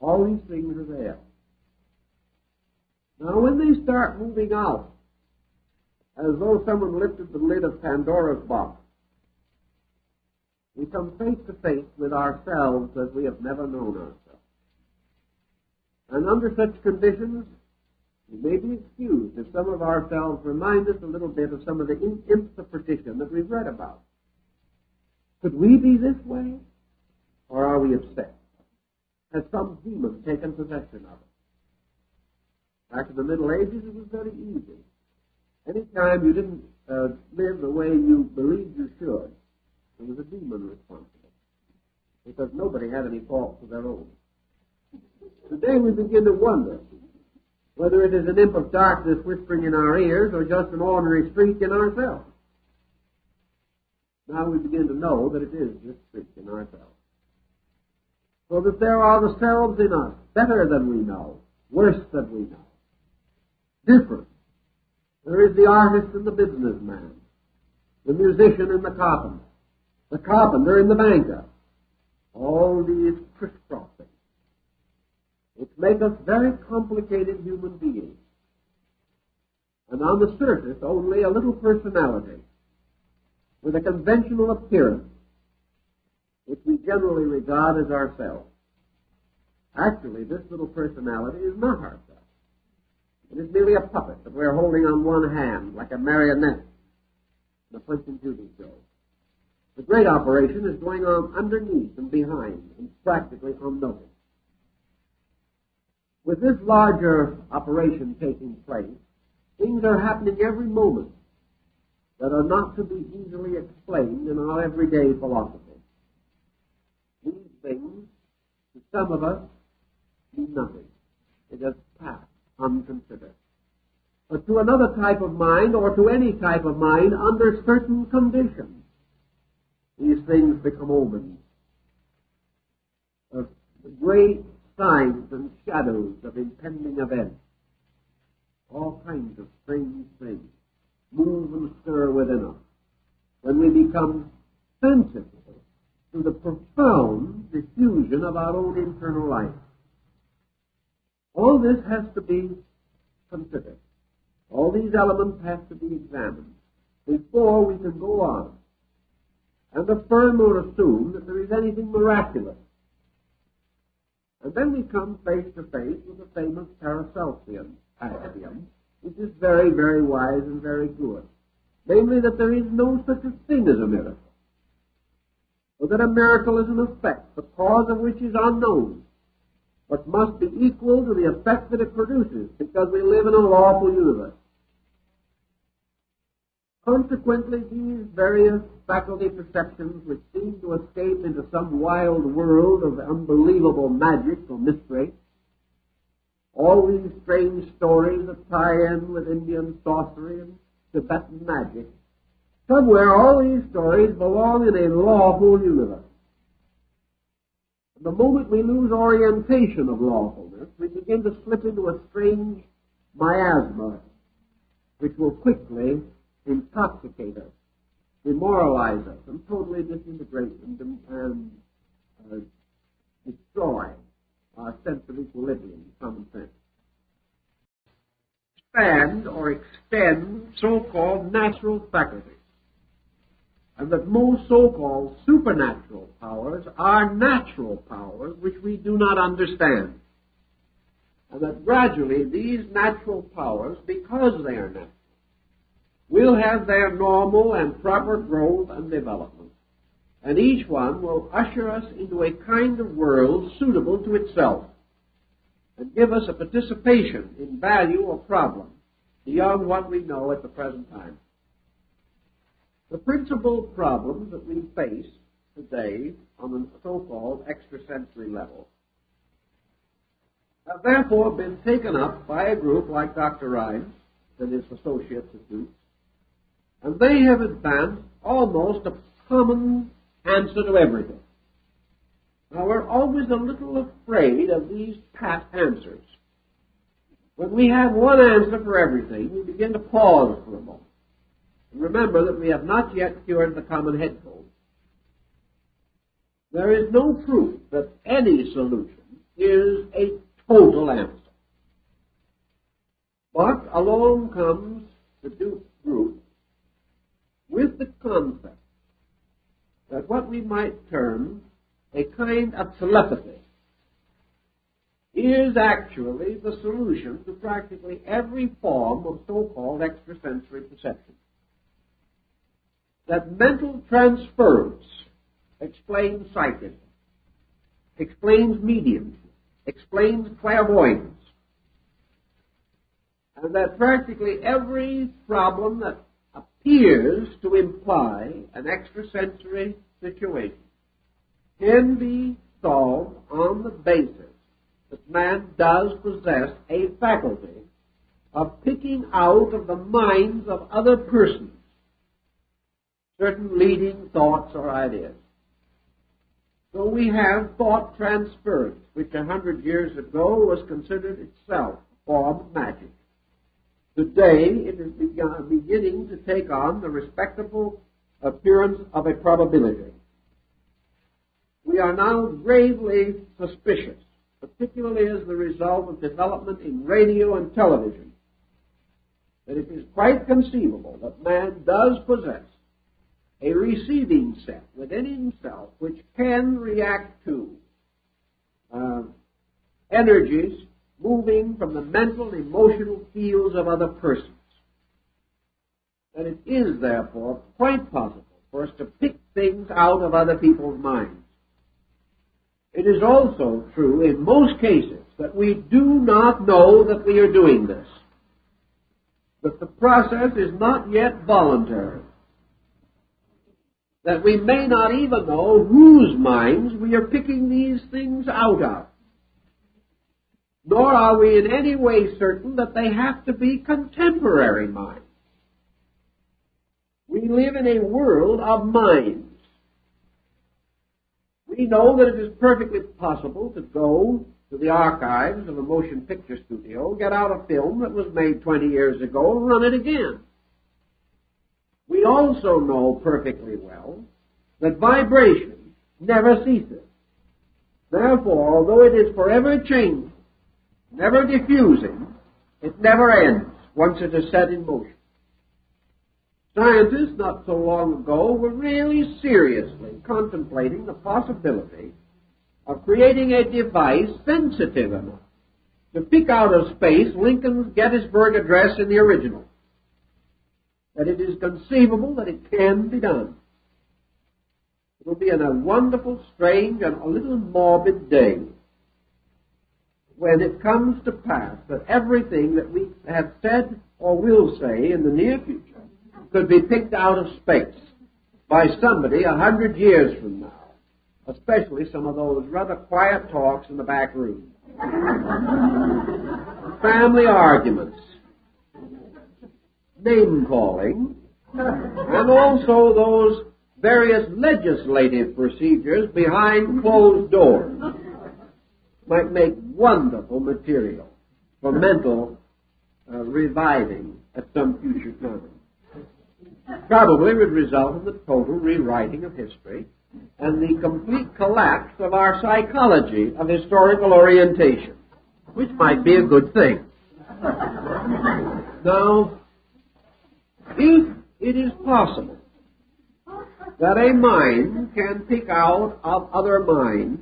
All these things are there. Now, when they start moving out, as though someone lifted the lid of Pandora's box, we come face to face with ourselves as we have never known ourselves. And under such conditions, we may be excused if some of ourselves remind us a little bit of some of the imps of perdition that we've read about. Could we be this way? Or are we obsessed? Has some demon taken possession of us? Back in the Middle Ages, it was very easy. Any time you didn't live the way you believed you should, there was a demon responsible, because nobody had any faults of their own. Today we begin to wonder whether it is an imp of darkness whispering in our ears or just an ordinary streak in ourselves. Now we begin to know that it is this streak in ourselves. So that there are the selves in us, better than we know, worse than we know, different. There is the artist and the businessman, the musician and the carpenter and the banker. All these crisscrossing, which make us very complicated human beings. And on the surface, only a little personality with a conventional appearance, which we generally regard as ourselves. Actually, this little personality is not ourselves. It is merely a puppet that we're holding on one hand, like a marionette in a Punch and Judy show. The great operation is going on underneath and behind and practically unnoticed. With this larger operation taking place, things are happening every moment that are not to be easily explained in our everyday philosophy. These things, to some of us, mean nothing. They just pass unconsidered. But to another type of mind, or to any type of mind under certain conditions, these things become omens of great signs and shadows of impending events. All kinds of strange things move and stir within us when we become sensitive to the profound diffusion of our own internal life. All this has to be considered. All these elements have to be examined before we can go on and affirm or assume that there is anything miraculous. And then we come face to face with the famous Paracelsian axiom, which is very, very wise and very good. Namely, that there is no such a thing as a miracle, or that a miracle is an effect, the cause of which is unknown, but must be equal to the effect that it produces, because we live in a lawful universe. Consequently, these various faculty perceptions which seem to escape into some wild world of unbelievable magic or mystery, all these strange stories that tie in with Indian sorcery and Tibetan magic, somewhere all these stories belong in a lawful universe. The moment we lose orientation of lawfulness, we begin to slip into a strange miasma, which will quickly intoxicate us, demoralize us, and totally disintegrate and destroy our sense of equilibrium, common sense. Expand or extend so-called natural faculties. And that most so-called supernatural powers are natural powers which we do not understand. And that gradually these natural powers, because they are natural, will have their normal and proper growth and development. And each one will usher us into a kind of world suitable to itself and give us a participation in value or problem beyond what we know at the present time. The principal problems that we face today on a so-called extrasensory level have therefore been taken up by a group like Dr. Rhimes and his associates at Duke, and they have advanced almost a common answer to everything. Now, we're always a little afraid of these pat answers. when we have one answer for everything, we begin to pause for a moment. And remember that we have not yet cured the common head cold. There is no proof that any solution is a total answer. But along comes the Duke group with the concept that what we might term a kind of telepathy is actually the solution to practically every form of so-called extrasensory perception. That mental transference explains psychism, explains mediumship, explains clairvoyance, and that practically every problem that appears to imply an extrasensory situation can be solved on the basis that man does possess a faculty of picking out of the minds of other persons certain leading thoughts or ideas. So we have thought transference, which 100 years ago was considered itself a form of magic. Today it is beginning to take on the respectable appearance of a probability. We are now gravely suspicious, particularly as the result of development in radio and television, that it is quite conceivable that man does possess a receiving set within himself which can react to energies moving from the mental and emotional fields of other persons. That it is, therefore, quite possible for us to pick things out of other people's minds. It is also true in most cases that we do not know that we are doing this, that the process is not yet voluntary, that we may not even know whose minds we are picking these things out of, nor are we in any way certain that they have to be contemporary minds. We live in a world of minds. We know that it is perfectly possible to go to the archives of a motion picture studio, get out a film that was made 20 years ago, and run it again. We also know perfectly well that vibration never ceases. Therefore, although it is forever changing, never diffusing, it never ends once it is set in motion. Scientists not so long ago were really seriously contemplating the possibility of creating a device sensitive enough to pick out of space Lincoln's Gettysburg Address in the original. That it is conceivable that it can be done. It will be a wonderful, strange, and a little morbid day when it comes to pass that everything that we have said or will say in the near future could be picked out of space by somebody 100 years from now, especially some of those rather quiet talks in the back room. Family arguments, name-calling, and also those various legislative procedures behind closed doors might make wonderful material for mental reviving at some future time. Probably would result in the total rewriting of history and the complete collapse of our psychology of historical orientation, which might be a good thing. Now, if it is possible that a mind can pick out of other minds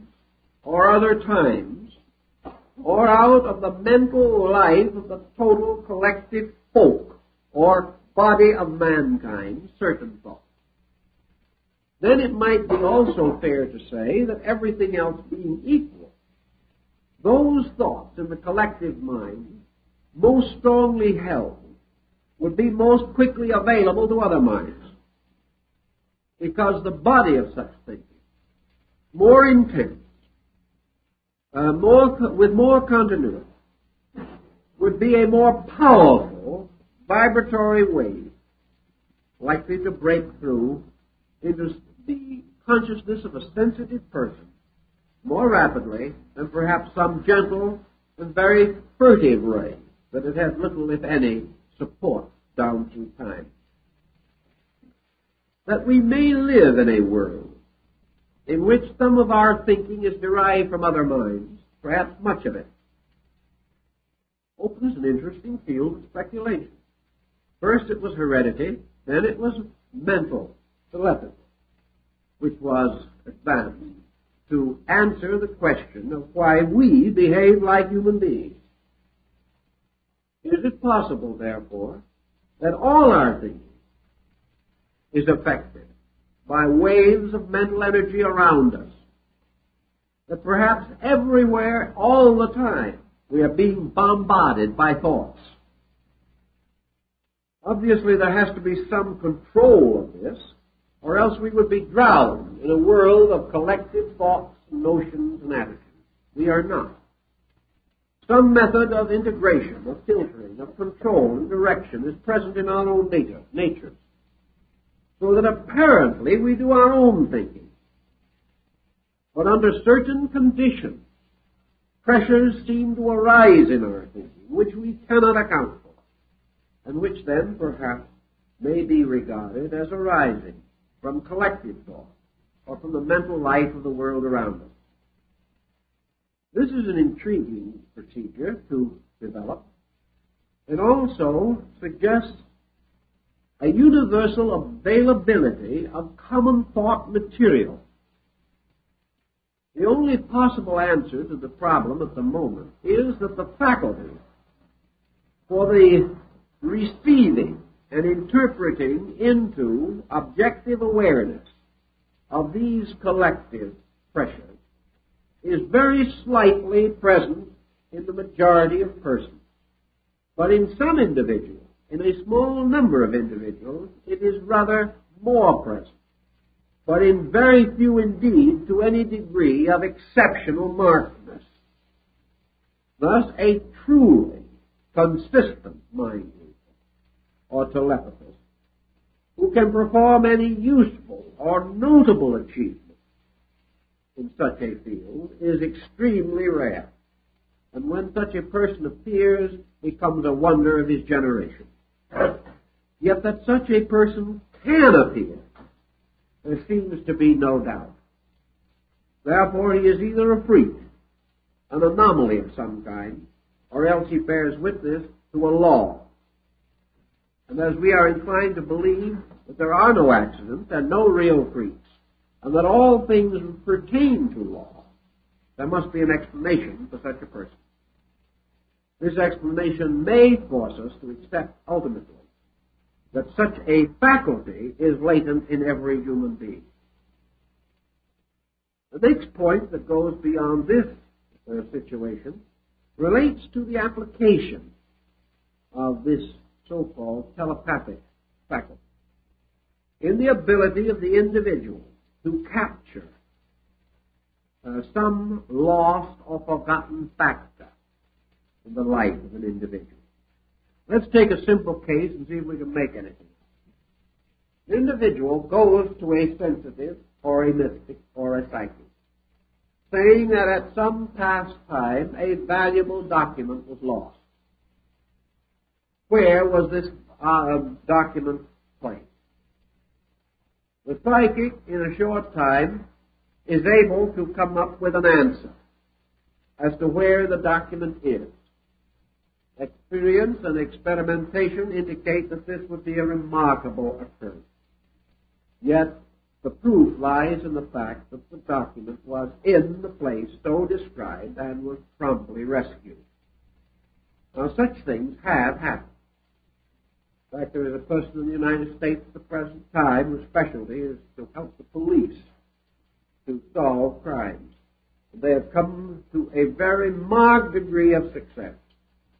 or other times or out of the mental life of the total collective folk or body of mankind certain thoughts, then it might be also fair to say that everything else being equal, those thoughts in the collective mind most strongly held would be most quickly available to other minds, because the body of such thinking, more intense, with more continuity, would be a more powerful vibratory wave likely to break through into the consciousness of a sensitive person more rapidly than perhaps some gentle and very furtive ray that it has little, if any, support down through time. That we may live in a world in which some of our thinking is derived from other minds, perhaps much of it, opens an interesting field of speculation. First it was heredity, then it was mental telepathy, which was advanced to answer the question of why we behave like human beings. Is it possible, therefore, that all our thinking is affected by waves of mental energy around us? That perhaps everywhere, all the time, we are being bombarded by thoughts. Obviously, there has to be some control of this, or else we would be drowned in a world of collective thoughts, notions, and attitudes. We are not. Some method of integration, of filtering, of control and direction is present in our own nature, so that apparently we do our own thinking. But under certain conditions, pressures seem to arise in our thinking, which we cannot account for, and which then perhaps may be regarded as arising from collective thought or from the mental life of the world around us. This is an intriguing procedure to develop. It also suggests a universal availability of common thought material. The only possible answer to the problem at the moment is that the faculty for the receiving and interpreting into objective awareness of these collective pressures is very slightly present in the majority of persons. But in some individuals, in a small number of individuals, it is rather more present. But in very few indeed to any degree of exceptional markedness. Thus, a truly consistent mind reader or telepathist who can perform any useful or notable achievement in such a field is extremely rare, and when such a person appears, becomes a wonder of his generation. Yet that such a person can appear, there seems to be no doubt. Therefore, he is either a freak, an anomaly of some kind, or else he bears witness to a law. And as we are inclined to believe that there are no accidents and no real freaks, and that all things pertain to law, there must be an explanation for such a person. This explanation may force us to accept ultimately that such a faculty is latent in every human being. The next point that goes beyond this situation relates to the application of this so-called telepathic faculty in the ability of the individual to capture some lost or forgotten factor in the life of an individual. Let's take a simple case and see if we can make anything. The individual goes to a sensitive or a mystic or a psychic, saying that at some past time a valuable document was lost. Where was this document placed? The psychic, in a short time, is able to come up with an answer as to where the document is. Experience and experimentation indicate that this would be a remarkable occurrence. Yet, the proof lies in the fact that the document was in the place so described and was promptly rescued. Now, such things have happened. In fact, there is a person in the United States at the present time whose specialty is to help the police to solve crimes. They have come to a very marked degree of success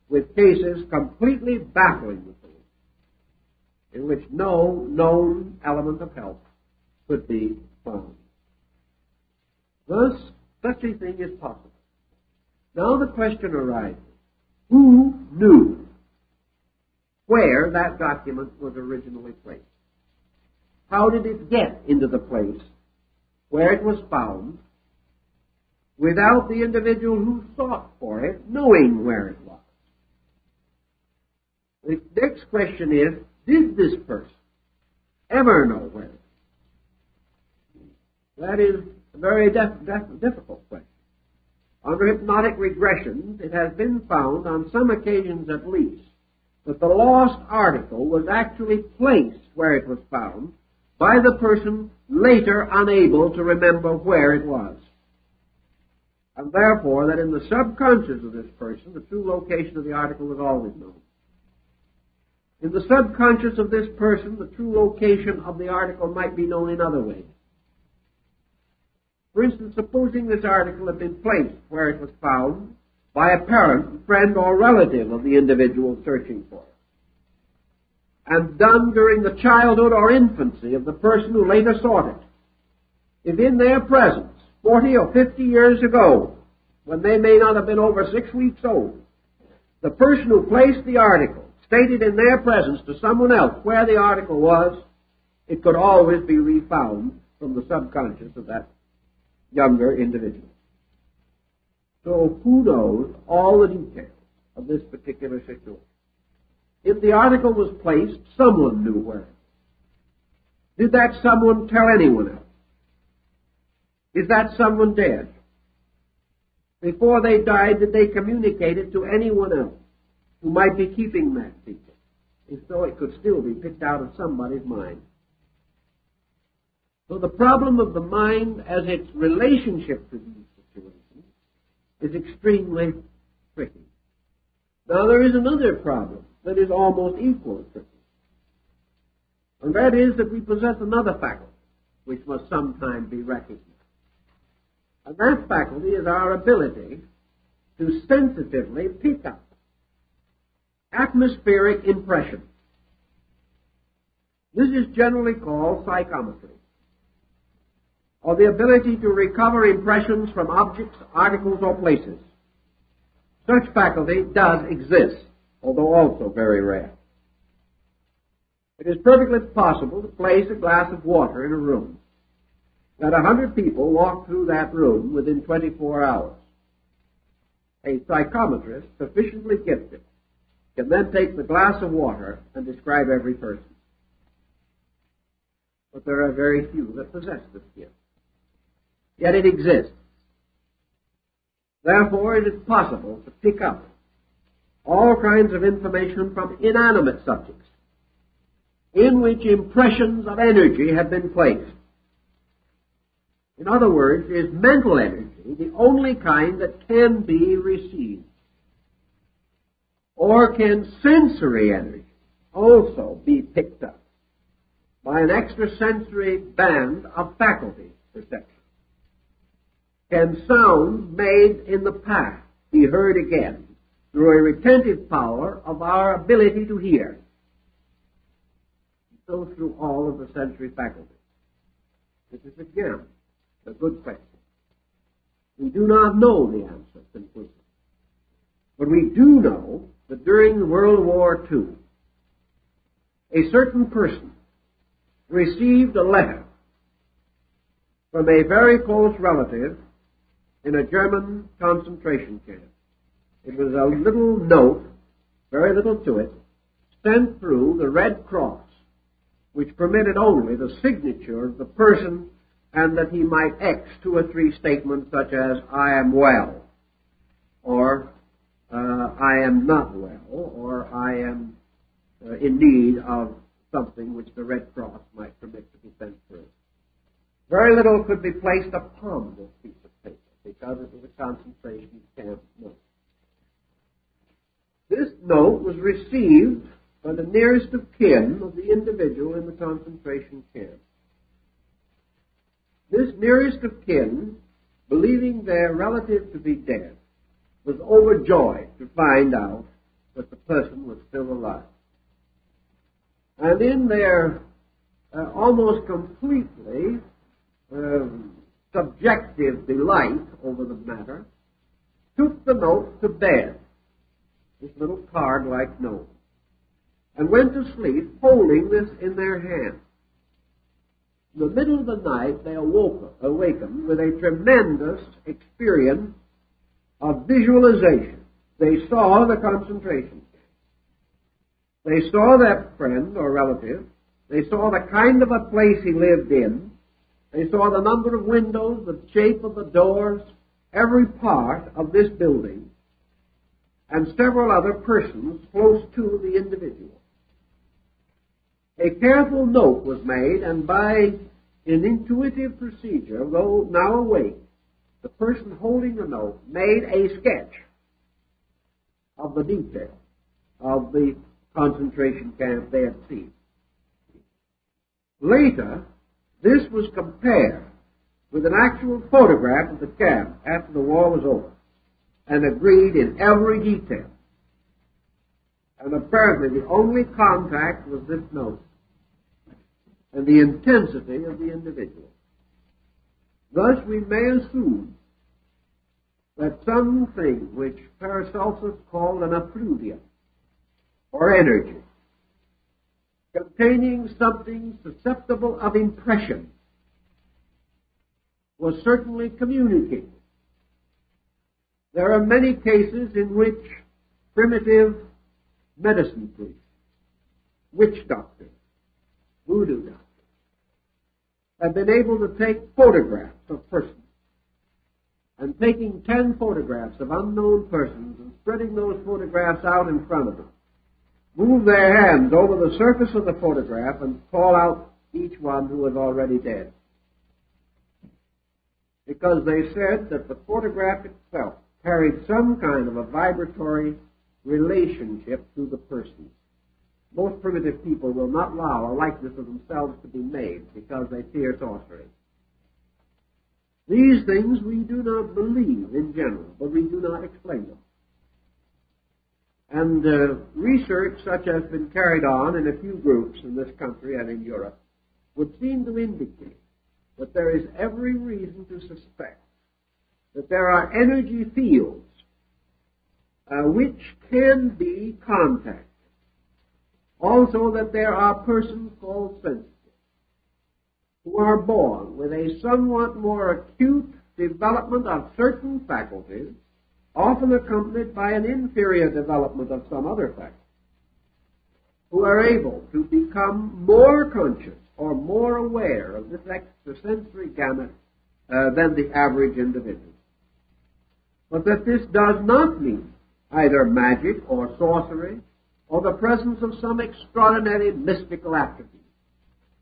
with cases completely baffling the police, in which no known element of help could be found. Thus, such a thing is possible. Now the question arises, who knew where that document was originally placed? How did it get into the place where it was found without the individual who sought for it knowing where it was? The next question is, did this person ever know where it was? That is a very difficult question. Under hypnotic regressions, it has been found, on some occasions at least, that the lost article was actually placed where it was found by the person later unable to remember where it was. And therefore, that in the subconscious of this person, the true location of the article was always known. In the subconscious of this person, the true location of the article might be known in other ways. For instance, supposing this article had been placed where it was found by a parent, friend, or relative of the individual searching for it, and done during the childhood or infancy of the person who later sought it. If in their presence, 40 or 50 years ago, when they may not have been over 6 weeks old, the person who placed the article stated in their presence to someone else where the article was, it could always be refound from the subconscious of that younger individual. So who knows all the details of this particular situation? If the article was placed, someone knew where. Did that someone tell anyone else? Is that someone dead? Before they died, did they communicate it to anyone else who might be keeping that secret? If so, it could still be picked out of somebody's mind. So the problem of the mind as its relationship to these situations is extremely tricky. Now there is another problem that is almost equally tricky. And that is that we possess another faculty which must sometime be recognized. And that faculty is our ability to sensitively pick up atmospheric impressions. This is generally called psychometry, or the ability to recover impressions from objects, articles, or places. Such faculty does exist, although also very rare. It is perfectly possible to place a glass of water in a room, that 100 people walk through that room within 24 hours. A psychometrist sufficiently gifted can then take the glass of water and describe every person. But there are very few that possess this gift. Yet it exists. Therefore, it is possible to pick up all kinds of information from inanimate subjects in which impressions of energy have been placed. In other words, is mental energy the only kind that can be received? Or can sensory energy also be picked up by an extrasensory band of faculty perception? Can sound made in the past be heard again through a retentive power of our ability to hear? So through all of the sensory faculties. This is again a good question. We do not know the answer conclusively. But we do know that during World War II, a certain person received a letter from a very close relative in a German concentration camp. It was a little note, very little to it, sent through the Red Cross, which permitted only the signature of the person, and that he might X 2 or 3 statements such as, I am well, or I am not well, or I am in need of something which the Red Cross might permit to be sent through. Very little could be placed upon this piece of paper, because it was a concentration camp note. This note was received by the nearest of kin of the individual in the concentration camp. This nearest of kin, believing their relative to be dead, was overjoyed to find out that the person was still alive. And in their almost completely subjective delight over the matter, took the note to bed, this little card-like note, and went to sleep holding this in their hand. In the middle of the night, they awakened with a tremendous experience of visualization. They saw the concentration camp. They saw that friend or relative. They saw the kind of a place he lived in. They saw the number of windows, the shape of the doors, every part of this building, and several other persons close to the individual. A careful note was made, and by an intuitive procedure, though now awake, the person holding the note made a sketch of the detail of the concentration camp they had seen. Later, this was compared with an actual photograph of the camp after the war was over, and agreed in every detail. And apparently the only contact was this note and the intensity of the individual. Thus we may assume that something which Paracelsus called an effluvia, or energy, containing something susceptible of impression, was certainly communicated. There are many cases in which primitive medicine priests, witch doctors, voodoo doctors, have been able to take photographs of persons, and taking 10 photographs of unknown persons and spreading those photographs out in front of them, move their hands over the surface of the photograph and call out each one who is already dead. Because they said that the photograph itself carried some kind of a vibratory relationship to the person. Most primitive people will not allow a likeness of themselves to be made because they fear sorcery. These things we do not believe in general, but we do not explain them. And research such as has been carried on in a few groups in this country and in Europe would seem to indicate that there is every reason to suspect that there are energy fields which can be contacted. Also that there are persons called sensitive who are born with a somewhat more acute development of certain faculties, often accompanied by an inferior development of some other faculty, who are able to become more conscious or more aware of this extrasensory gamut than the average individual. But that this does not mean either magic or sorcery or the presence of some extraordinary mystical attribute.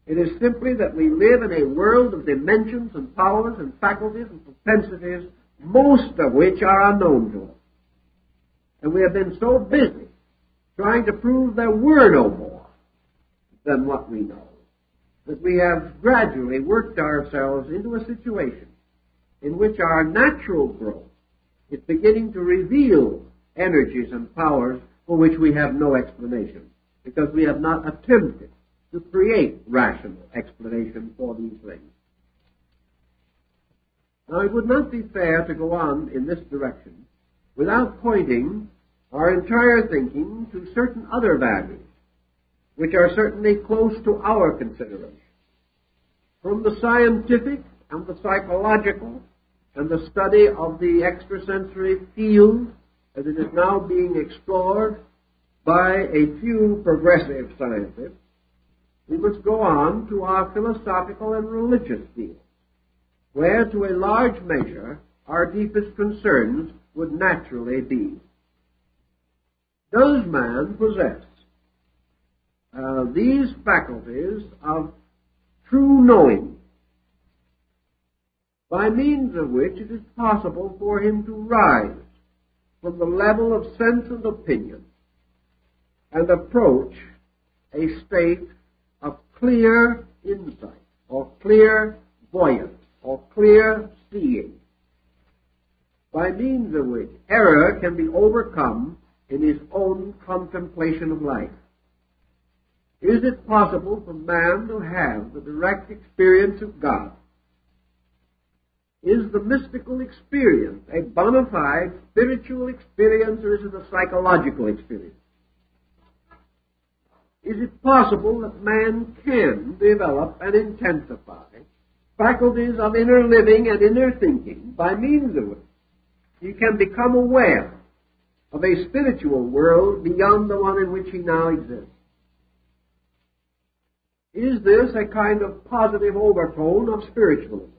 It is simply that we live in a world of dimensions and powers and faculties and propensities, most of which are unknown to us. And we have been so busy trying to prove there were no more than what we know, that we have gradually worked ourselves into a situation in which our natural growth is beginning to reveal energies and powers for which we have no explanation, because we have not attempted to create rational explanation for these things. Now, it would not be fair to go on in this direction without pointing our entire thinking to certain other values, which are certainly close to our consideration. From the scientific and the psychological and the study of the extrasensory field as it is now being explored by a few progressive scientists, we must go on to our philosophical and religious field, where to a large measure our deepest concerns would naturally be. Does man possess these faculties of true knowing, by means of which it is possible for him to rise from the level of sense and opinion and approach a state of clear insight, or clear voyance, or clear seeing, by means of which error can be overcome in his own contemplation of life? Is it possible for man to have the direct experience of God? Is the mystical experience a bona fide spiritual experience, or is it a psychological experience? Is it possible that man can develop and intensify faculties of inner living and inner thinking by means of which he can become aware of a spiritual world beyond the one in which he now exists. Is this a kind of positive overtone of spiritualism?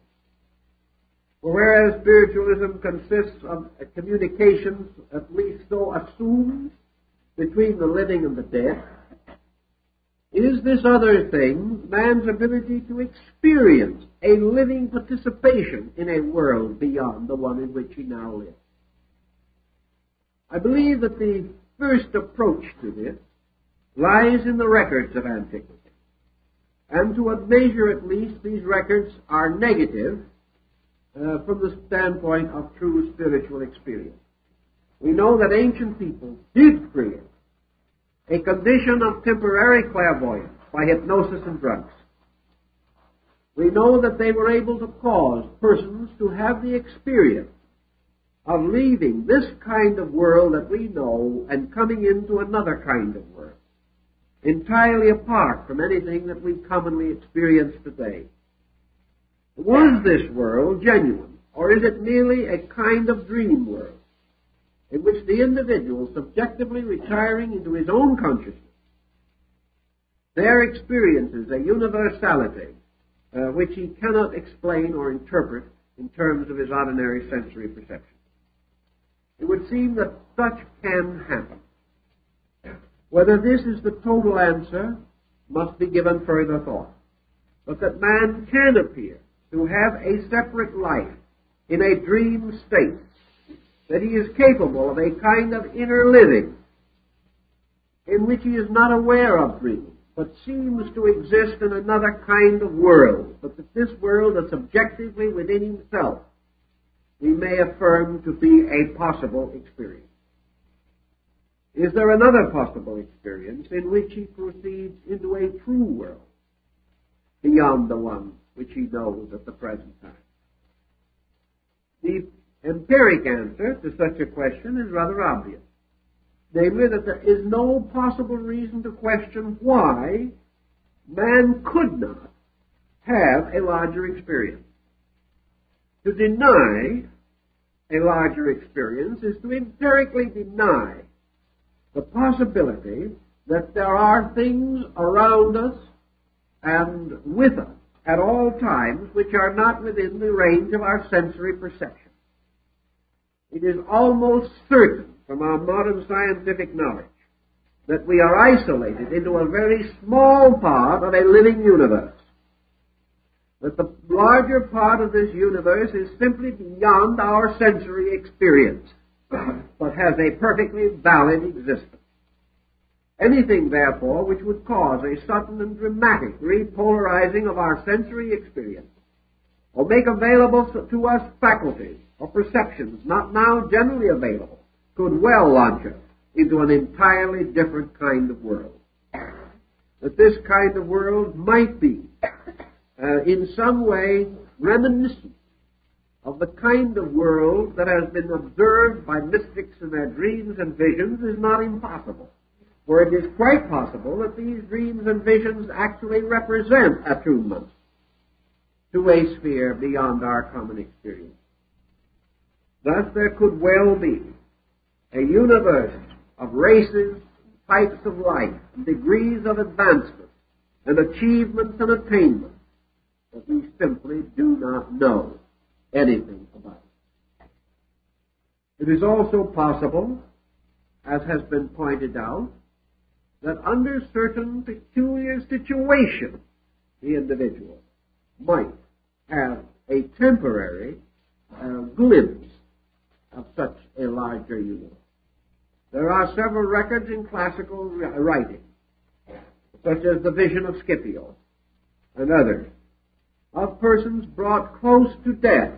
For whereas spiritualism consists of communications, at least so assumed, between the living and the dead, is this other thing man's ability to experience a living participation in a world beyond the one in which he now lives? I believe that the first approach to this lies in the records of antiquity. And to a measure at least, these records are negative from the standpoint of true spiritual experience. We know that ancient people did create a condition of temporary clairvoyance by hypnosis and drugs. We know that they were able to cause persons to have the experience of leaving this kind of world that we know and coming into another kind of world, entirely apart from anything that we commonly experience today. Was this world genuine, or is it merely a kind of dream world in which the individual, subjectively retiring into his own consciousness, there experiences a universality which he cannot explain or interpret in terms of his ordinary sensory perception? It would seem that such can happen. Whether this is the total answer must be given further thought, but that man can appear to have a separate life in a dream state, that he is capable of a kind of inner living in which he is not aware of dreaming, but seems to exist in another kind of world, but that this world is subjectively within himself, we may affirm to be a possible experience. Is there another possible experience in which he proceeds into a true world beyond the one which he knows at the present time? The empiric answer to such a question is rather obvious, namely that there is no possible reason to question why man could not have a larger experience. To deny a larger experience is to empirically deny the possibility that there are things around us and with us at all times which are not within the range of our sensory perception. It is almost certain from our modern scientific knowledge that we are isolated into a very small part of a living universe, that the larger part of this universe is simply beyond our sensory experience, but has a perfectly valid existence. Anything, therefore, which would cause a sudden and dramatic repolarizing of our sensory experience, or make available to us faculties or perceptions not now generally available, could well launch us into an entirely different kind of world. That this kind of world might be, in some way, reminiscent of the kind of world that has been observed by mystics in their dreams and visions is not impossible. For it is quite possible that these dreams and visions actually represent attunement to a sphere beyond our common experience. Thus, there could well be a universe of races, types of life, degrees of advancement, and achievements and attainments that we simply do not know anything about. It is also possible, as has been pointed out, that under certain peculiar situations, the individual might have a temporary glimpse of such a larger universe. There are several records in classical writing, such as the vision of Scipio and others, of persons brought close to death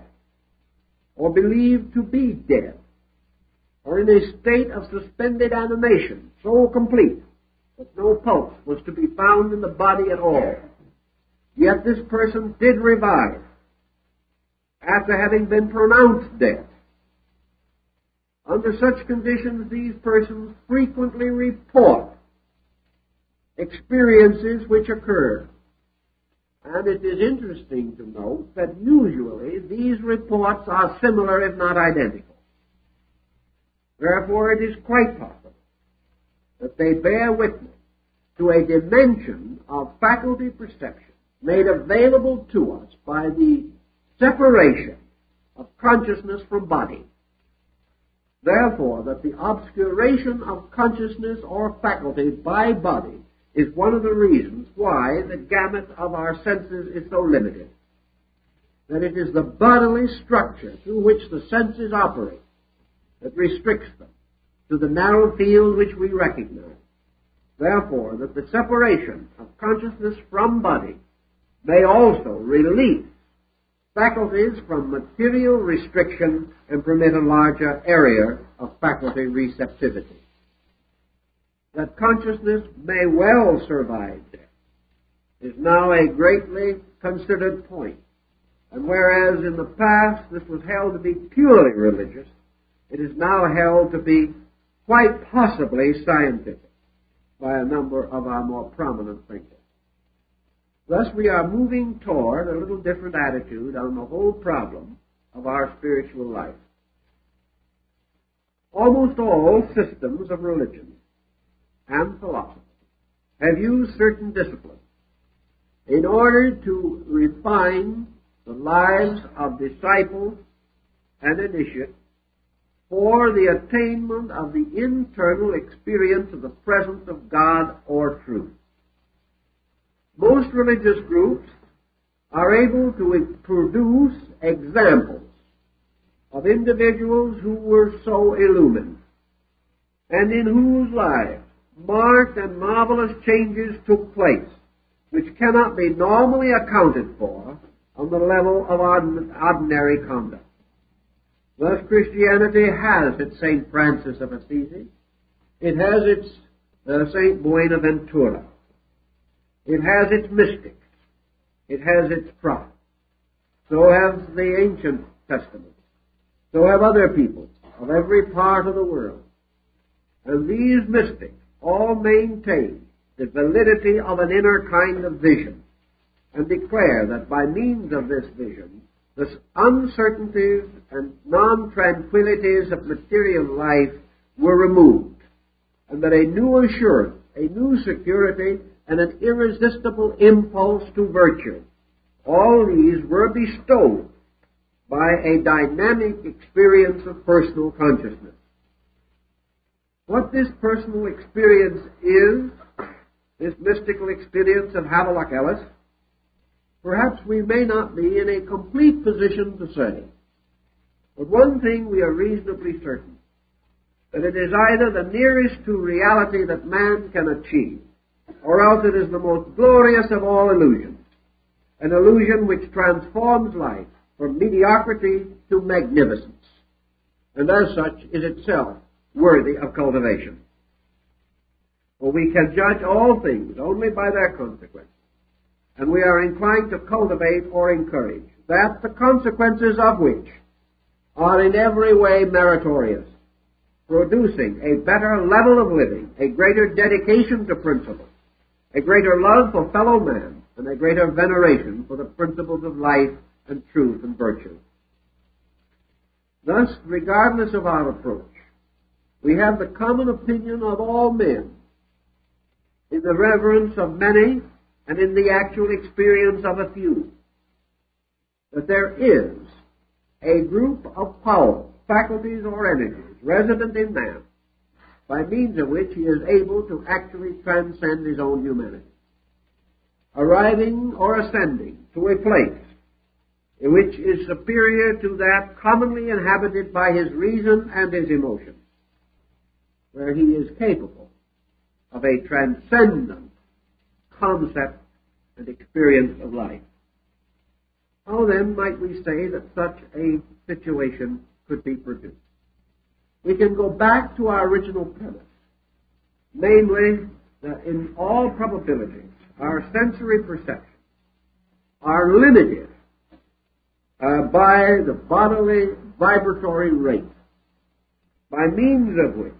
or believed to be dead, or in a state of suspended animation so complete that no pulse was to be found in the body at all. Yet this person did revive after having been pronounced dead. Under such conditions, these persons frequently report experiences which occur. And it is interesting to note that usually these reports are similar, if not identical. Therefore, it is quite possible that they bear witness to a dimension of faculty perception made available to us by the separation of consciousness from body. Therefore, that the obscuration of consciousness or faculty by body is one of the reasons why the gamut of our senses is so limited. That it is the bodily structure through which the senses operate that restricts them to the narrow field which we recognize. Therefore, that the separation of consciousness from body may also release faculties from material restriction and permit a larger area of faculty receptivity. That consciousness may well survive death is now a greatly considered point. And whereas in the past this was held to be purely religious, it is now held to be quite possibly scientific by a number of our more prominent thinkers. Thus we are moving toward a little different attitude on the whole problem of our spiritual life. Almost all systems of religion and philosophy have used certain disciplines in order to refine the lives of disciples and initiates for the attainment of the internal experience of the presence of God or truth. Most religious groups are able to produce examples of individuals who were so illumined and in whose lives marked and marvelous changes took place which cannot be normally accounted for on the level of ordinary conduct. Thus Christianity has its St. Francis of Assisi. It has its St. Buenaventura. It has its mystics. It has its prophets. So have the ancient Testament. So have other people of every part of the world. And these mystics all maintain the validity of an inner kind of vision and declare that by means of this vision, the uncertainties and non-tranquilities of material life were removed, and that a new assurance, a new security, and an irresistible impulse to virtue, all these were bestowed by a dynamic experience of personal consciousness. What this personal experience is, this mystical experience of Havelock Ellis, perhaps we may not be in a complete position to say. But one thing we are reasonably certain, that it is either the nearest to reality that man can achieve, or else it is the most glorious of all illusions, an illusion which transforms life from mediocrity to magnificence, and as such is itself worthy of cultivation. For we can judge all things only by their consequences, and we are inclined to cultivate or encourage that the consequences of which are in every way meritorious, producing a better level of living, a greater dedication to principle, a greater love for fellow man, and a greater veneration for the principles of life and truth and virtue. Thus, regardless of our approach, we have the common opinion of all men in the reverence of many and in the actual experience of a few, that there is a group of powers, faculties, or energies resident in man, by means of which he is able to actually transcend his own humanity, arriving or ascending to a place in which is superior to that commonly inhabited by his reason and his emotions, where he is capable of a transcendent concept and experience of life. How then might we say that such a situation could be produced? We can go back to our original premise, namely that in all probability our sensory perceptions are limited by the bodily vibratory rate, by means of which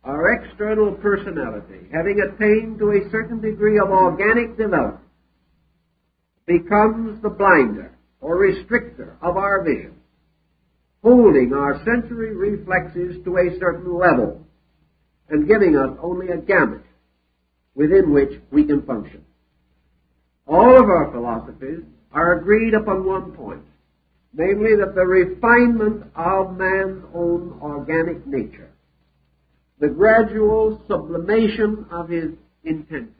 our external personality, having attained to a certain degree of organic development, becomes the blinder or restrictor of our vision, holding our sensory reflexes to a certain level and giving us only a gamut within which we can function. All of our philosophies are agreed upon one point, namely that the refinement of man's own organic nature, the gradual sublimation of his intensity,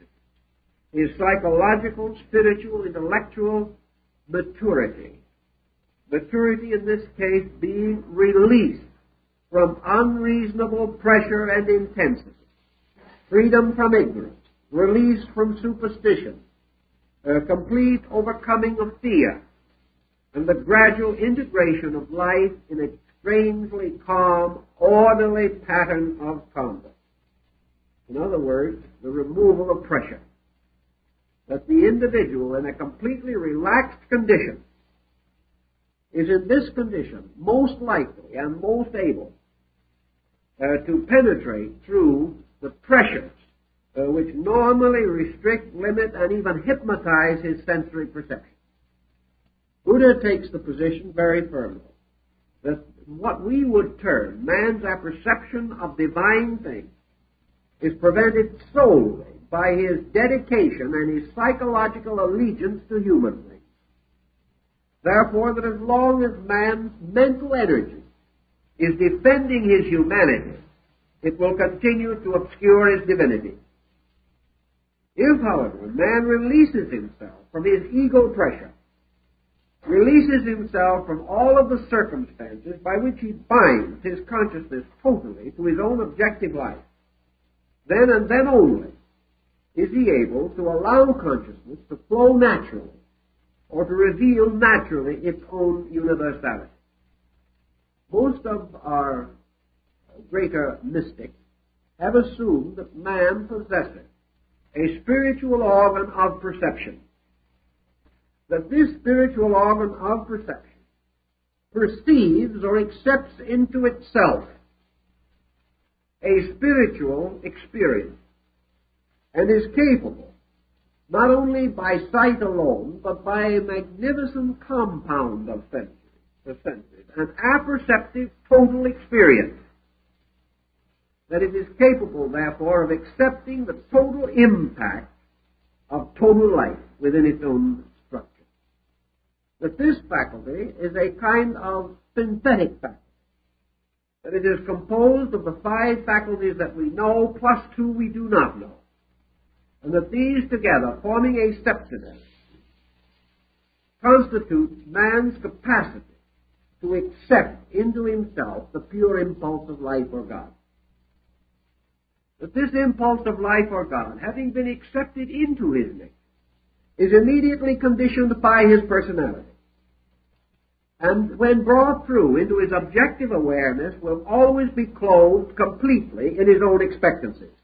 his psychological, spiritual, intellectual maturity in this case being released from unreasonable pressure and intensity, freedom from ignorance, release from superstition, complete overcoming of fear, and the gradual integration of life in a strangely calm, orderly pattern of conduct. In other words, the removal of pressure. That the individual in a completely relaxed condition is in this condition most likely and most able to penetrate through the pressures which normally restrict, limit, and even hypnotize his sensory perception. Buddha takes the position very firmly that what we would term man's apperception of divine things is prevented solely by his dedication and his psychological allegiance to human things. Therefore, that as long as man's mental energy is defending his humanity, it will continue to obscure his divinity. If, however, man releases himself from his ego pressure, releases himself from all of the circumstances by which he binds his consciousness totally to his own objective life, then and then only is he able to allow consciousness to flow naturally or to reveal naturally its own universality. Most of our greater mystics have assumed that man possesses a spiritual organ of perception, that this spiritual organ of perception perceives or accepts into itself a spiritual experience and is capable, not only by sight alone, but by a magnificent compound of senses, an apperceptive total experience, that it is capable, therefore, of accepting the total impact of total life within its own structure. That this faculty is a kind of synthetic faculty, that it is composed of the 5 faculties that we know plus 2 we do not know, and that these together, forming a sepsidus, constitute man's capacity to accept into himself the pure impulse of life or God. That this impulse of life or God, having been accepted into his nature, is immediately conditioned by his personality, and when brought through into his objective awareness, will always be clothed completely in his own expectancies.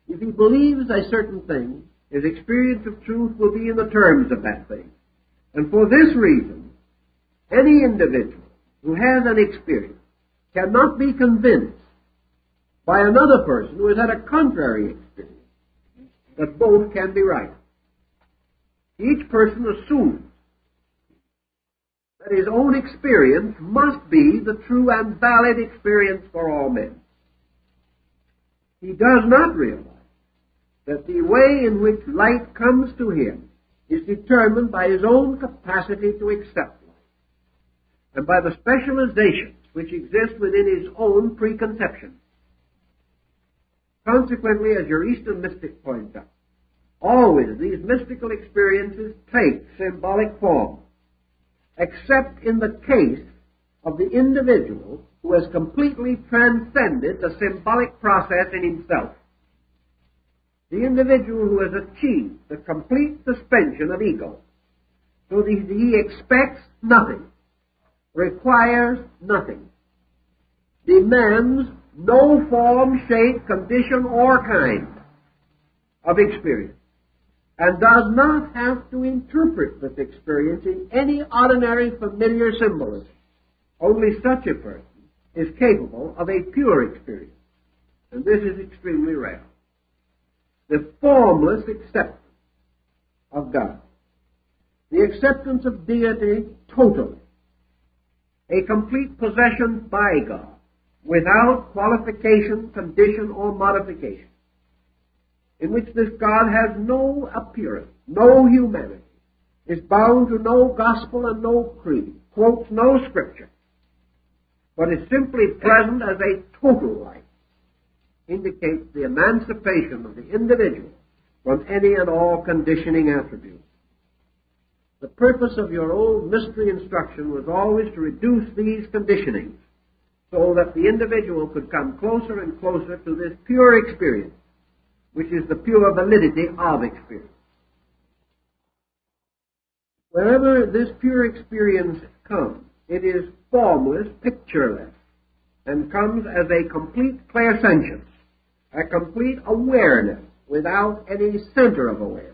If he believes a certain thing, his experience of truth will be in the terms of that thing. And for this reason, any individual who has an experience cannot be convinced by another person who has had a contrary experience that both can be right. Each person assumes that his own experience must be the true and valid experience for all men. He does not realize that the way in which light comes to him is determined by his own capacity to accept light, and by the specializations which exist within his own preconceptions. Consequently, as your Eastern mystic points out, always these mystical experiences take symbolic form, except in the case of the individual who has completely transcended the symbolic process in himself. The individual who has achieved the complete suspension of ego, so that he expects nothing, requires nothing, demands no form, shape, condition, or kind of experience, and does not have to interpret this experience in any ordinary familiar symbolism. Only such a person is capable of a pure experience, and this is extremely rare. The formless acceptance of God, the acceptance of deity totally, a complete possession by God, without qualification, condition, or modification, in which this God has no appearance, no humanity, is bound to no gospel and no creed, quotes no scripture, but is simply present as a total life, indicates the emancipation of the individual from any and all conditioning attributes. The purpose of your old mystery instruction was always to reduce these conditionings so that the individual could come closer and closer to this pure experience, which is the pure validity of experience. Wherever this pure experience comes, it is formless, pictureless, and comes as a complete clairsentience, a complete awareness without any center of awareness,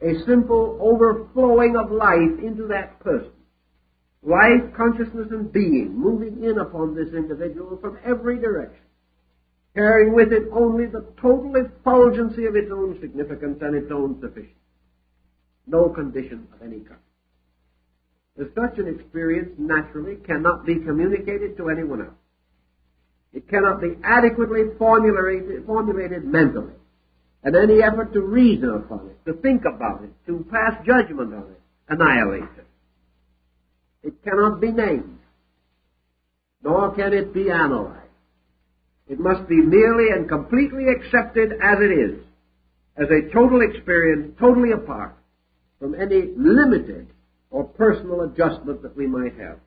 a simple overflowing of life into that person, life, consciousness, and being moving in upon this individual from every direction, carrying with it only the total effulgency of its own significance and its own sufficiency. No condition of any kind. As such an experience naturally cannot be communicated to anyone else. It cannot be adequately formulated mentally, and any effort to reason upon it, to think about it, to pass judgment on it, annihilates it. It cannot be named, nor can it be analyzed. It must be merely and completely accepted as it is, as a total experience, totally apart from any limited or personal adjustment that we might have.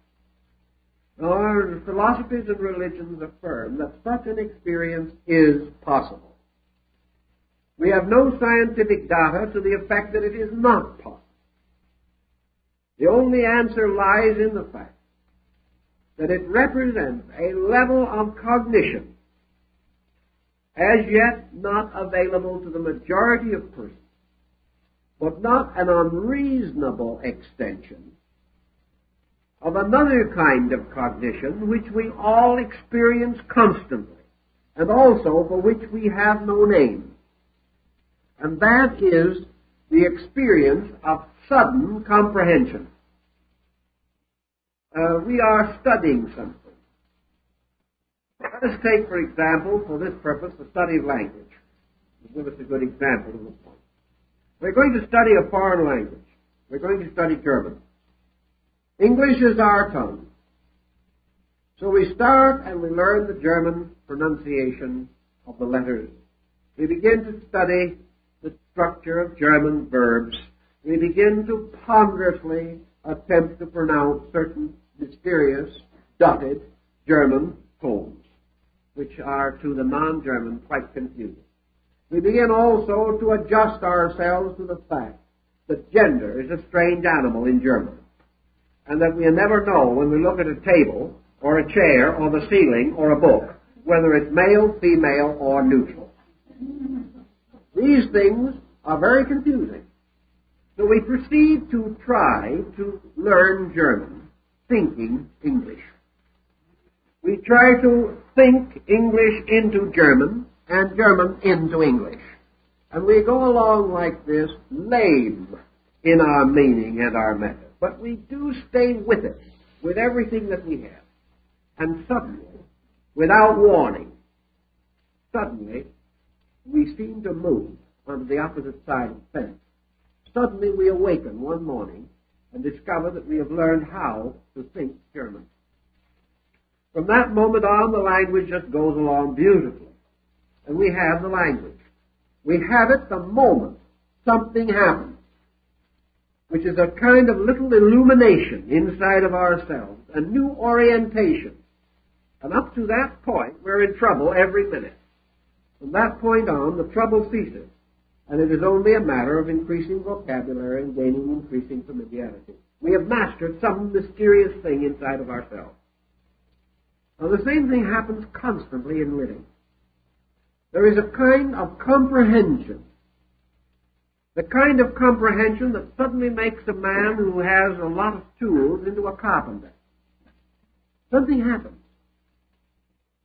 Now, our philosophies and religions affirm that such an experience is possible. We have no scientific data to the effect that it is not possible. The only answer lies in the fact that it represents a level of cognition as yet not available to the majority of persons, but not an unreasonable extension of another kind of cognition which we all experience constantly, and also for which we have no name. And that is the experience of sudden comprehension. We are studying something. Let us take, for example, for this purpose, the study of language. To give us a good example of the point. We're going to study a foreign language. We're going to study German. English is our tongue. So we start and we learn the German pronunciation of the letters. We begin to study the structure of German verbs. We begin to ponderously attempt to pronounce certain mysterious, dotted German tones, which are to the non-German quite confusing. We begin also to adjust ourselves to the fact that gender is a strange animal in German, and that we never know when we look at a table or a chair or the ceiling or a book whether it's male, female, or neutral. These things are very confusing. So we proceed to try to learn German, thinking English. We try to think English into German and German into English. And we go along like this, lame in our meaning and our method. But we do stay with it, with everything that we have. And suddenly, without warning, suddenly we seem to move onto the opposite side of the fence. Suddenly we awaken one morning and discover that we have learned how to think German. From that moment on, the language just goes along beautifully. And we have the language. We have it the moment something happens, which is a kind of little illumination inside of ourselves, a new orientation. And up to that point, we're in trouble every minute. From that point on, the trouble ceases, and it is only a matter of increasing vocabulary and gaining increasing familiarity. We have mastered some mysterious thing inside of ourselves. Now, the same thing happens constantly in living. There is a kind of comprehension, the kind of comprehension that suddenly makes a man who has a lot of tools into a carpenter. Something happens.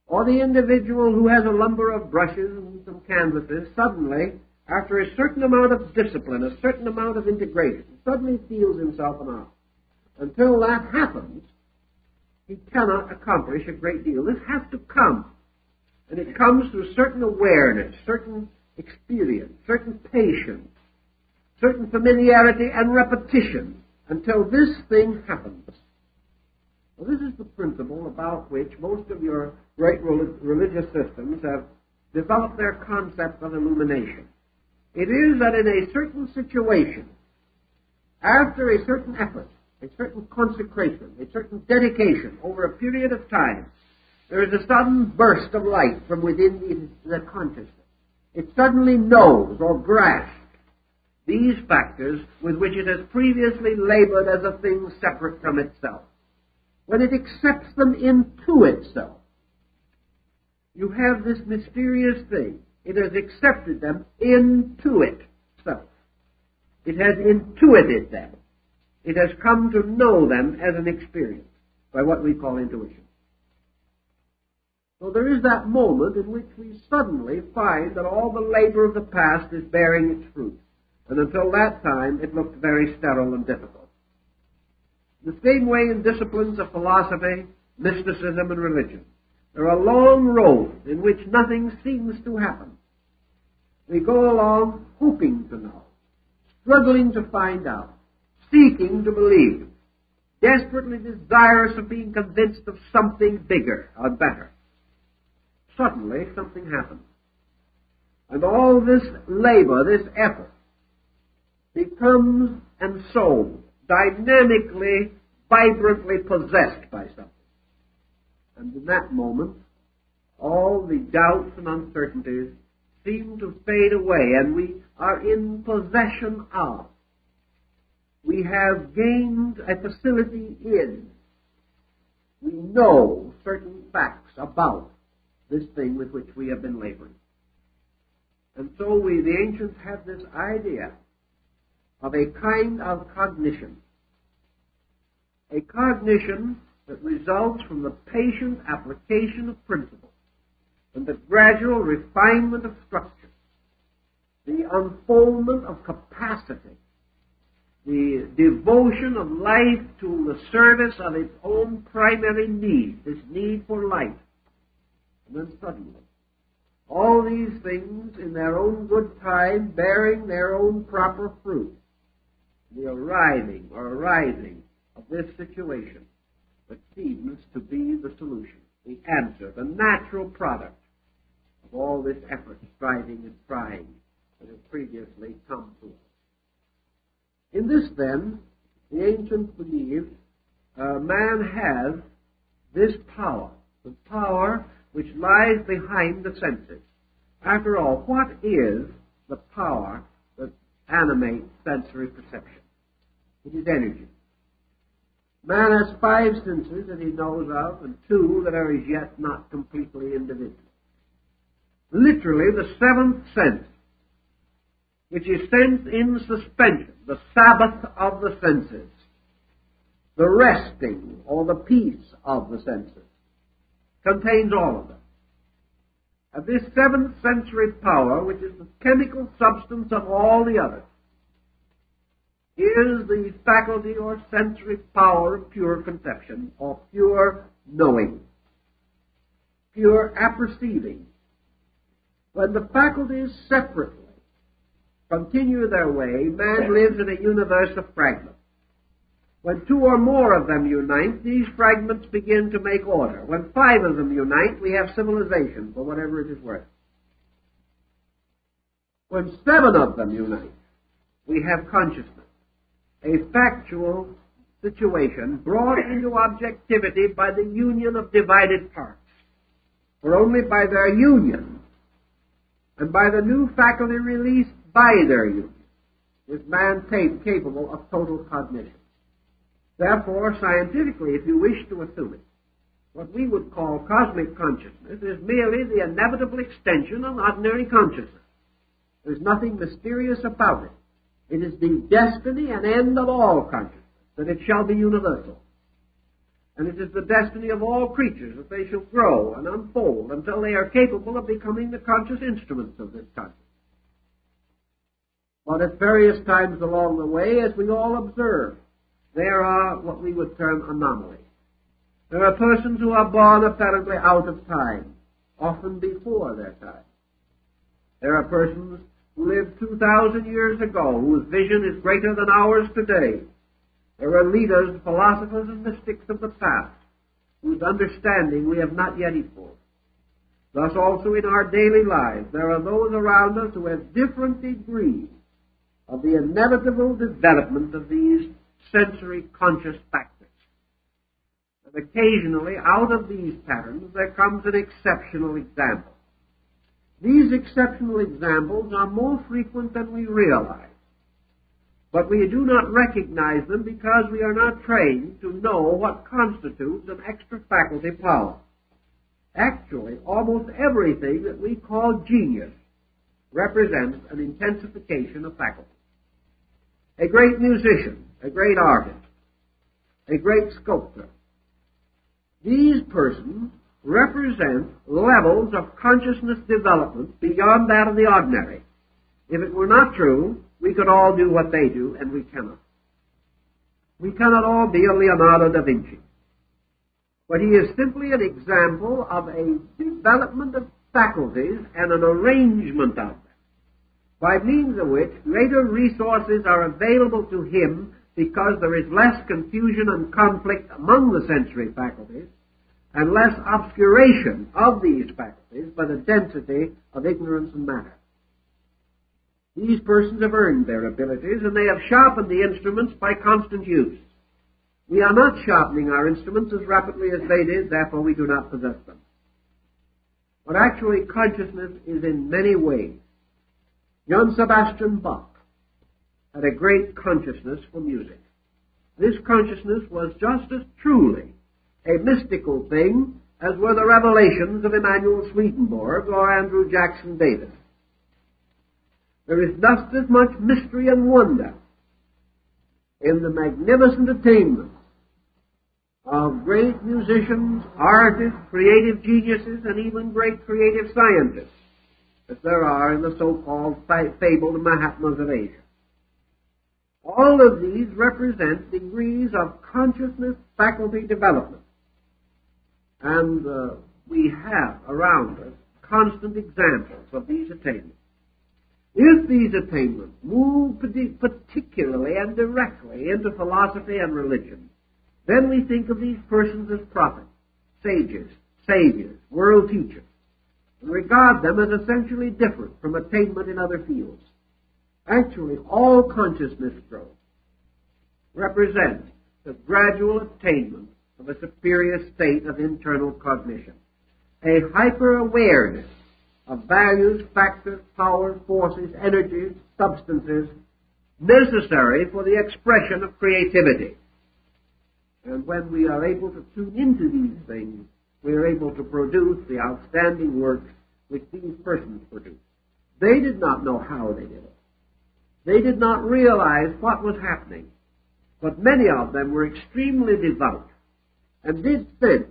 Or the individual who has a number of brushes and some canvases, suddenly, after a certain amount of discipline, a certain amount of integration, suddenly feels himself an artist. Until that happens, he cannot accomplish a great deal. This has to come. And it comes through certain awareness, certain experience, certain patience, certain familiarity and repetition until this thing happens. Well, this is the principle about which most of your great religious systems have developed their concept of illumination. It is that in a certain situation, after a certain effort, a certain consecration, a certain dedication over a period of time, there is a sudden burst of light from within the consciousness. It suddenly knows or grasps these factors with which it has previously labored as a thing separate from itself. When it accepts them into itself, you have this mysterious thing. It has accepted them into itself. It has intuited them. It has come to know them as an experience by what we call intuition. So there is that moment in which we suddenly find that all the labor of the past is bearing its fruit. And until that time, it looked very sterile and difficult. The same way in disciplines of philosophy, mysticism, and religion. There are long roads in which nothing seems to happen. We go along hoping to know, struggling to find out, seeking to believe, desperately desirous of being convinced of something bigger or better. Suddenly, something happens. And all this labor, this effort, becomes and so dynamically, vibrantly possessed by something. And in that moment, all the doubts and uncertainties seem to fade away, and we are in possession of. We have gained a facility in. We know certain facts about this thing with which we have been laboring. And so the ancients had this idea of a kind of cognition. A cognition that results from the patient application of principles and the gradual refinement of structure, the unfoldment of capacity, the devotion of life to the service of its own primary need, this need for life. And then suddenly, all these things in their own good time, bearing their own proper fruit, the arriving or arising of this situation that seems to be the solution, the answer, the natural product of all this effort, striving and trying that has previously come to us. In this, then, the ancients believed man has this power, the power which lies behind the senses. After all, what is the power that animates sensory perception? It is energy. Man has 5 senses that he knows of, and 2 that are as yet not completely individual. Literally, the 7th sense, which is sense in suspension, the Sabbath of the senses, the resting or the peace of the senses, contains all of them. And this 7th sensory power, which is the chemical substance of all the others, is the faculty or sensory power of pure conception, or pure knowing, pure apperceiving. When the faculties separately continue their way, man lives in a universe of fragments. When 2 or more of them unite, these fragments begin to make order. When 5 of them unite, we have civilization, for whatever it is worth. When 7 of them unite, we have consciousness, a factual situation brought into objectivity by the union of divided parts. For only by their union and by the new faculty released by their union is man capable of total cognition. Therefore, scientifically, if you wish to assume it, what we would call cosmic consciousness is merely the inevitable extension of ordinary consciousness. There's nothing mysterious about it. It is the destiny and end of all consciousness, that it shall be universal. And it is the destiny of all creatures that they shall grow and unfold until they are capable of becoming the conscious instruments of this consciousness. But at various times along the way, as we all observe, there are what we would term anomalies. There are persons who are born apparently out of time, often before their time. There are persons who lived 2,000 years ago, whose vision is greater than ours today. There are leaders, philosophers, and mystics of the past, whose understanding we have not yet equaled. Thus also in our daily lives, there are those around us who have different degrees of the inevitable development of these sensory conscious factors. And occasionally, out of these patterns, there comes an exceptional example. These exceptional examples are more frequent than we realize, but we do not recognize them because we are not trained to know what constitutes an extra faculty power. Actually, almost everything that we call genius represents an intensification of faculty. A great musician, a great artist, a great sculptor. These persons represent levels of consciousness development beyond that of the ordinary. If it were not true, we could all do what they do, and we cannot. We cannot all be a Leonardo da Vinci. But he is simply an example of a development of faculties and an arrangement of them, by means of which greater resources are available to him because there is less confusion and conflict among the sensory faculties and less obscuration of these faculties by the density of ignorance and matter. These persons have earned their abilities, and they have sharpened the instruments by constant use. We are not sharpening our instruments as rapidly as they did, therefore we do not possess them. But actually, consciousness is in many ways. Johann Sebastian Bach had a great consciousness for music. This consciousness was just as truly a mystical thing as were the revelations of Emanuel Swedenborg or Andrew Jackson Davis. There is just as much mystery and wonder in the magnificent attainments of great musicians, artists, creative geniuses, and even great creative scientists as there are in the so-called fabled Mahatmas of Asia. All of these represent degrees of consciousness faculty development. And we have around us constant examples of these attainments. If these attainments move particularly and directly into philosophy and religion, then we think of these persons as prophets, sages, saviors, world teachers, and regard them as essentially different from attainment in other fields. Actually, all consciousness growth represents the gradual attainment of a superior state of internal cognition, a hyper-awareness of values, factors, powers, forces, energies, substances necessary for the expression of creativity. And when we are able to tune into these things, we are able to produce the outstanding works which these persons produced. They did not know how they did it. They did not realize what was happening. But many of them were extremely devout and did sense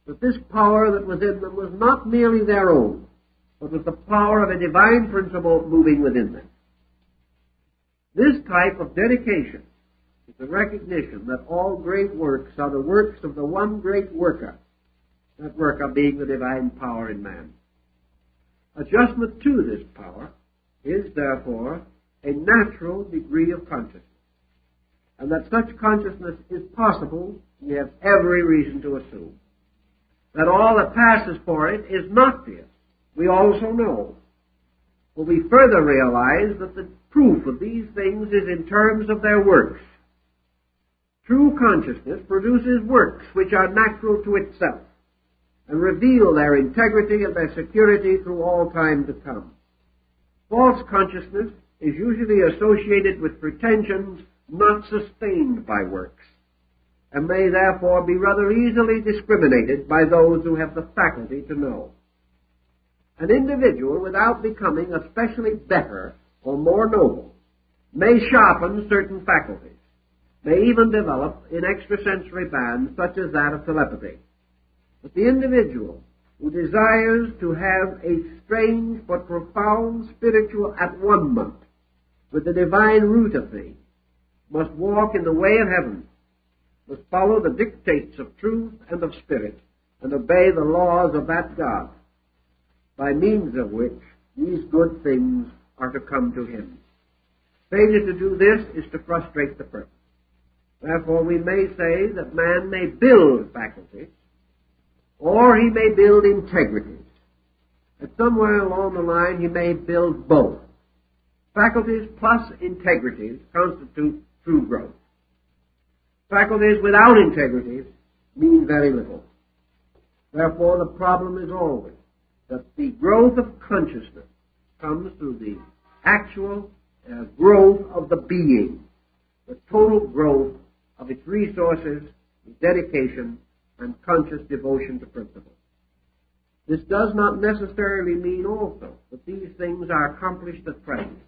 that this power that was in them was not merely their own, but was the power of a divine principle moving within them. This type of dedication is the recognition that all great works are the works of the one great worker, that worker being the divine power in man. Adjustment to this power is, therefore, a natural degree of consciousness. And that such consciousness is possible, we have every reason to assume. That all that passes for it is not this, we also know. But we further realize that the proof of these things is in terms of their works. True consciousness produces works which are natural to itself and reveal their integrity and their security through all time to come. False consciousness is usually associated with pretensions not sustained by works, and may therefore be rather easily discriminated by those who have the faculty to know. An individual, without becoming especially better or more noble, may sharpen certain faculties, may even develop in extrasensory bands such as that of telepathy. But the individual who desires to have a strange but profound spiritual at-one-ment with the divine root of things must walk in the way of heaven, must follow the dictates of truth and of spirit, and obey the laws of that God, by means of which these good things are to come to him. Failure to do this is to frustrate the purpose. Therefore, we may say that man may build faculties, or he may build integrities. And somewhere along the line, he may build both. Faculties plus integrities constitute true growth. Faculties without integrities mean very little. Therefore, the problem is always that the growth of consciousness comes through the actual growth of the being, the total growth of its resources, its dedication, and conscious devotion to principle. This does not necessarily mean also that these things are accomplished at present,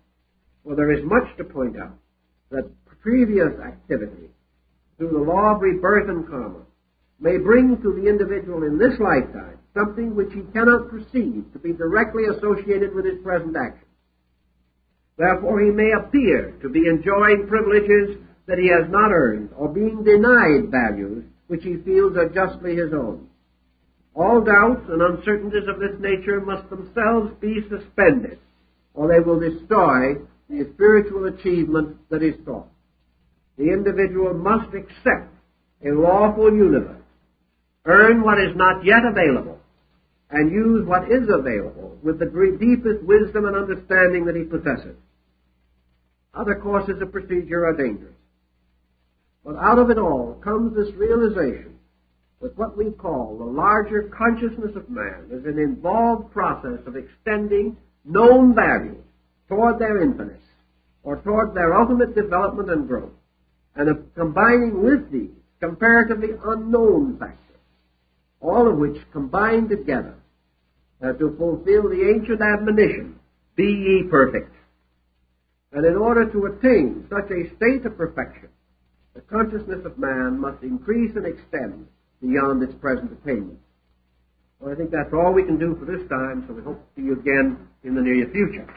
for there is much to point out that previous activity through the law of rebirth and karma may bring to the individual in this lifetime something which he cannot perceive to be directly associated with his present action. Therefore, he may appear to be enjoying privileges that he has not earned, or being denied values which he feels are justly his own. All doubts and uncertainties of this nature must themselves be suspended, or they will destroy the spiritual achievement that is sought. The individual must accept a lawful universe, earn what is not yet available, and use what is available with the deepest wisdom and understanding that he possesses. Other courses of procedure are dangerous. But out of it all comes this realization that what we call the larger consciousness of man is an involved process of extending known values toward their infinite, or toward their ultimate development and growth, and of combining with these comparatively unknown factors, all of which combine together to fulfill the ancient admonition, be ye perfect. And in order to attain such a state of perfection, the consciousness of man must increase and extend beyond its present attainment. Well, I think that's all we can do for this time, so we hope to see you again in the near future.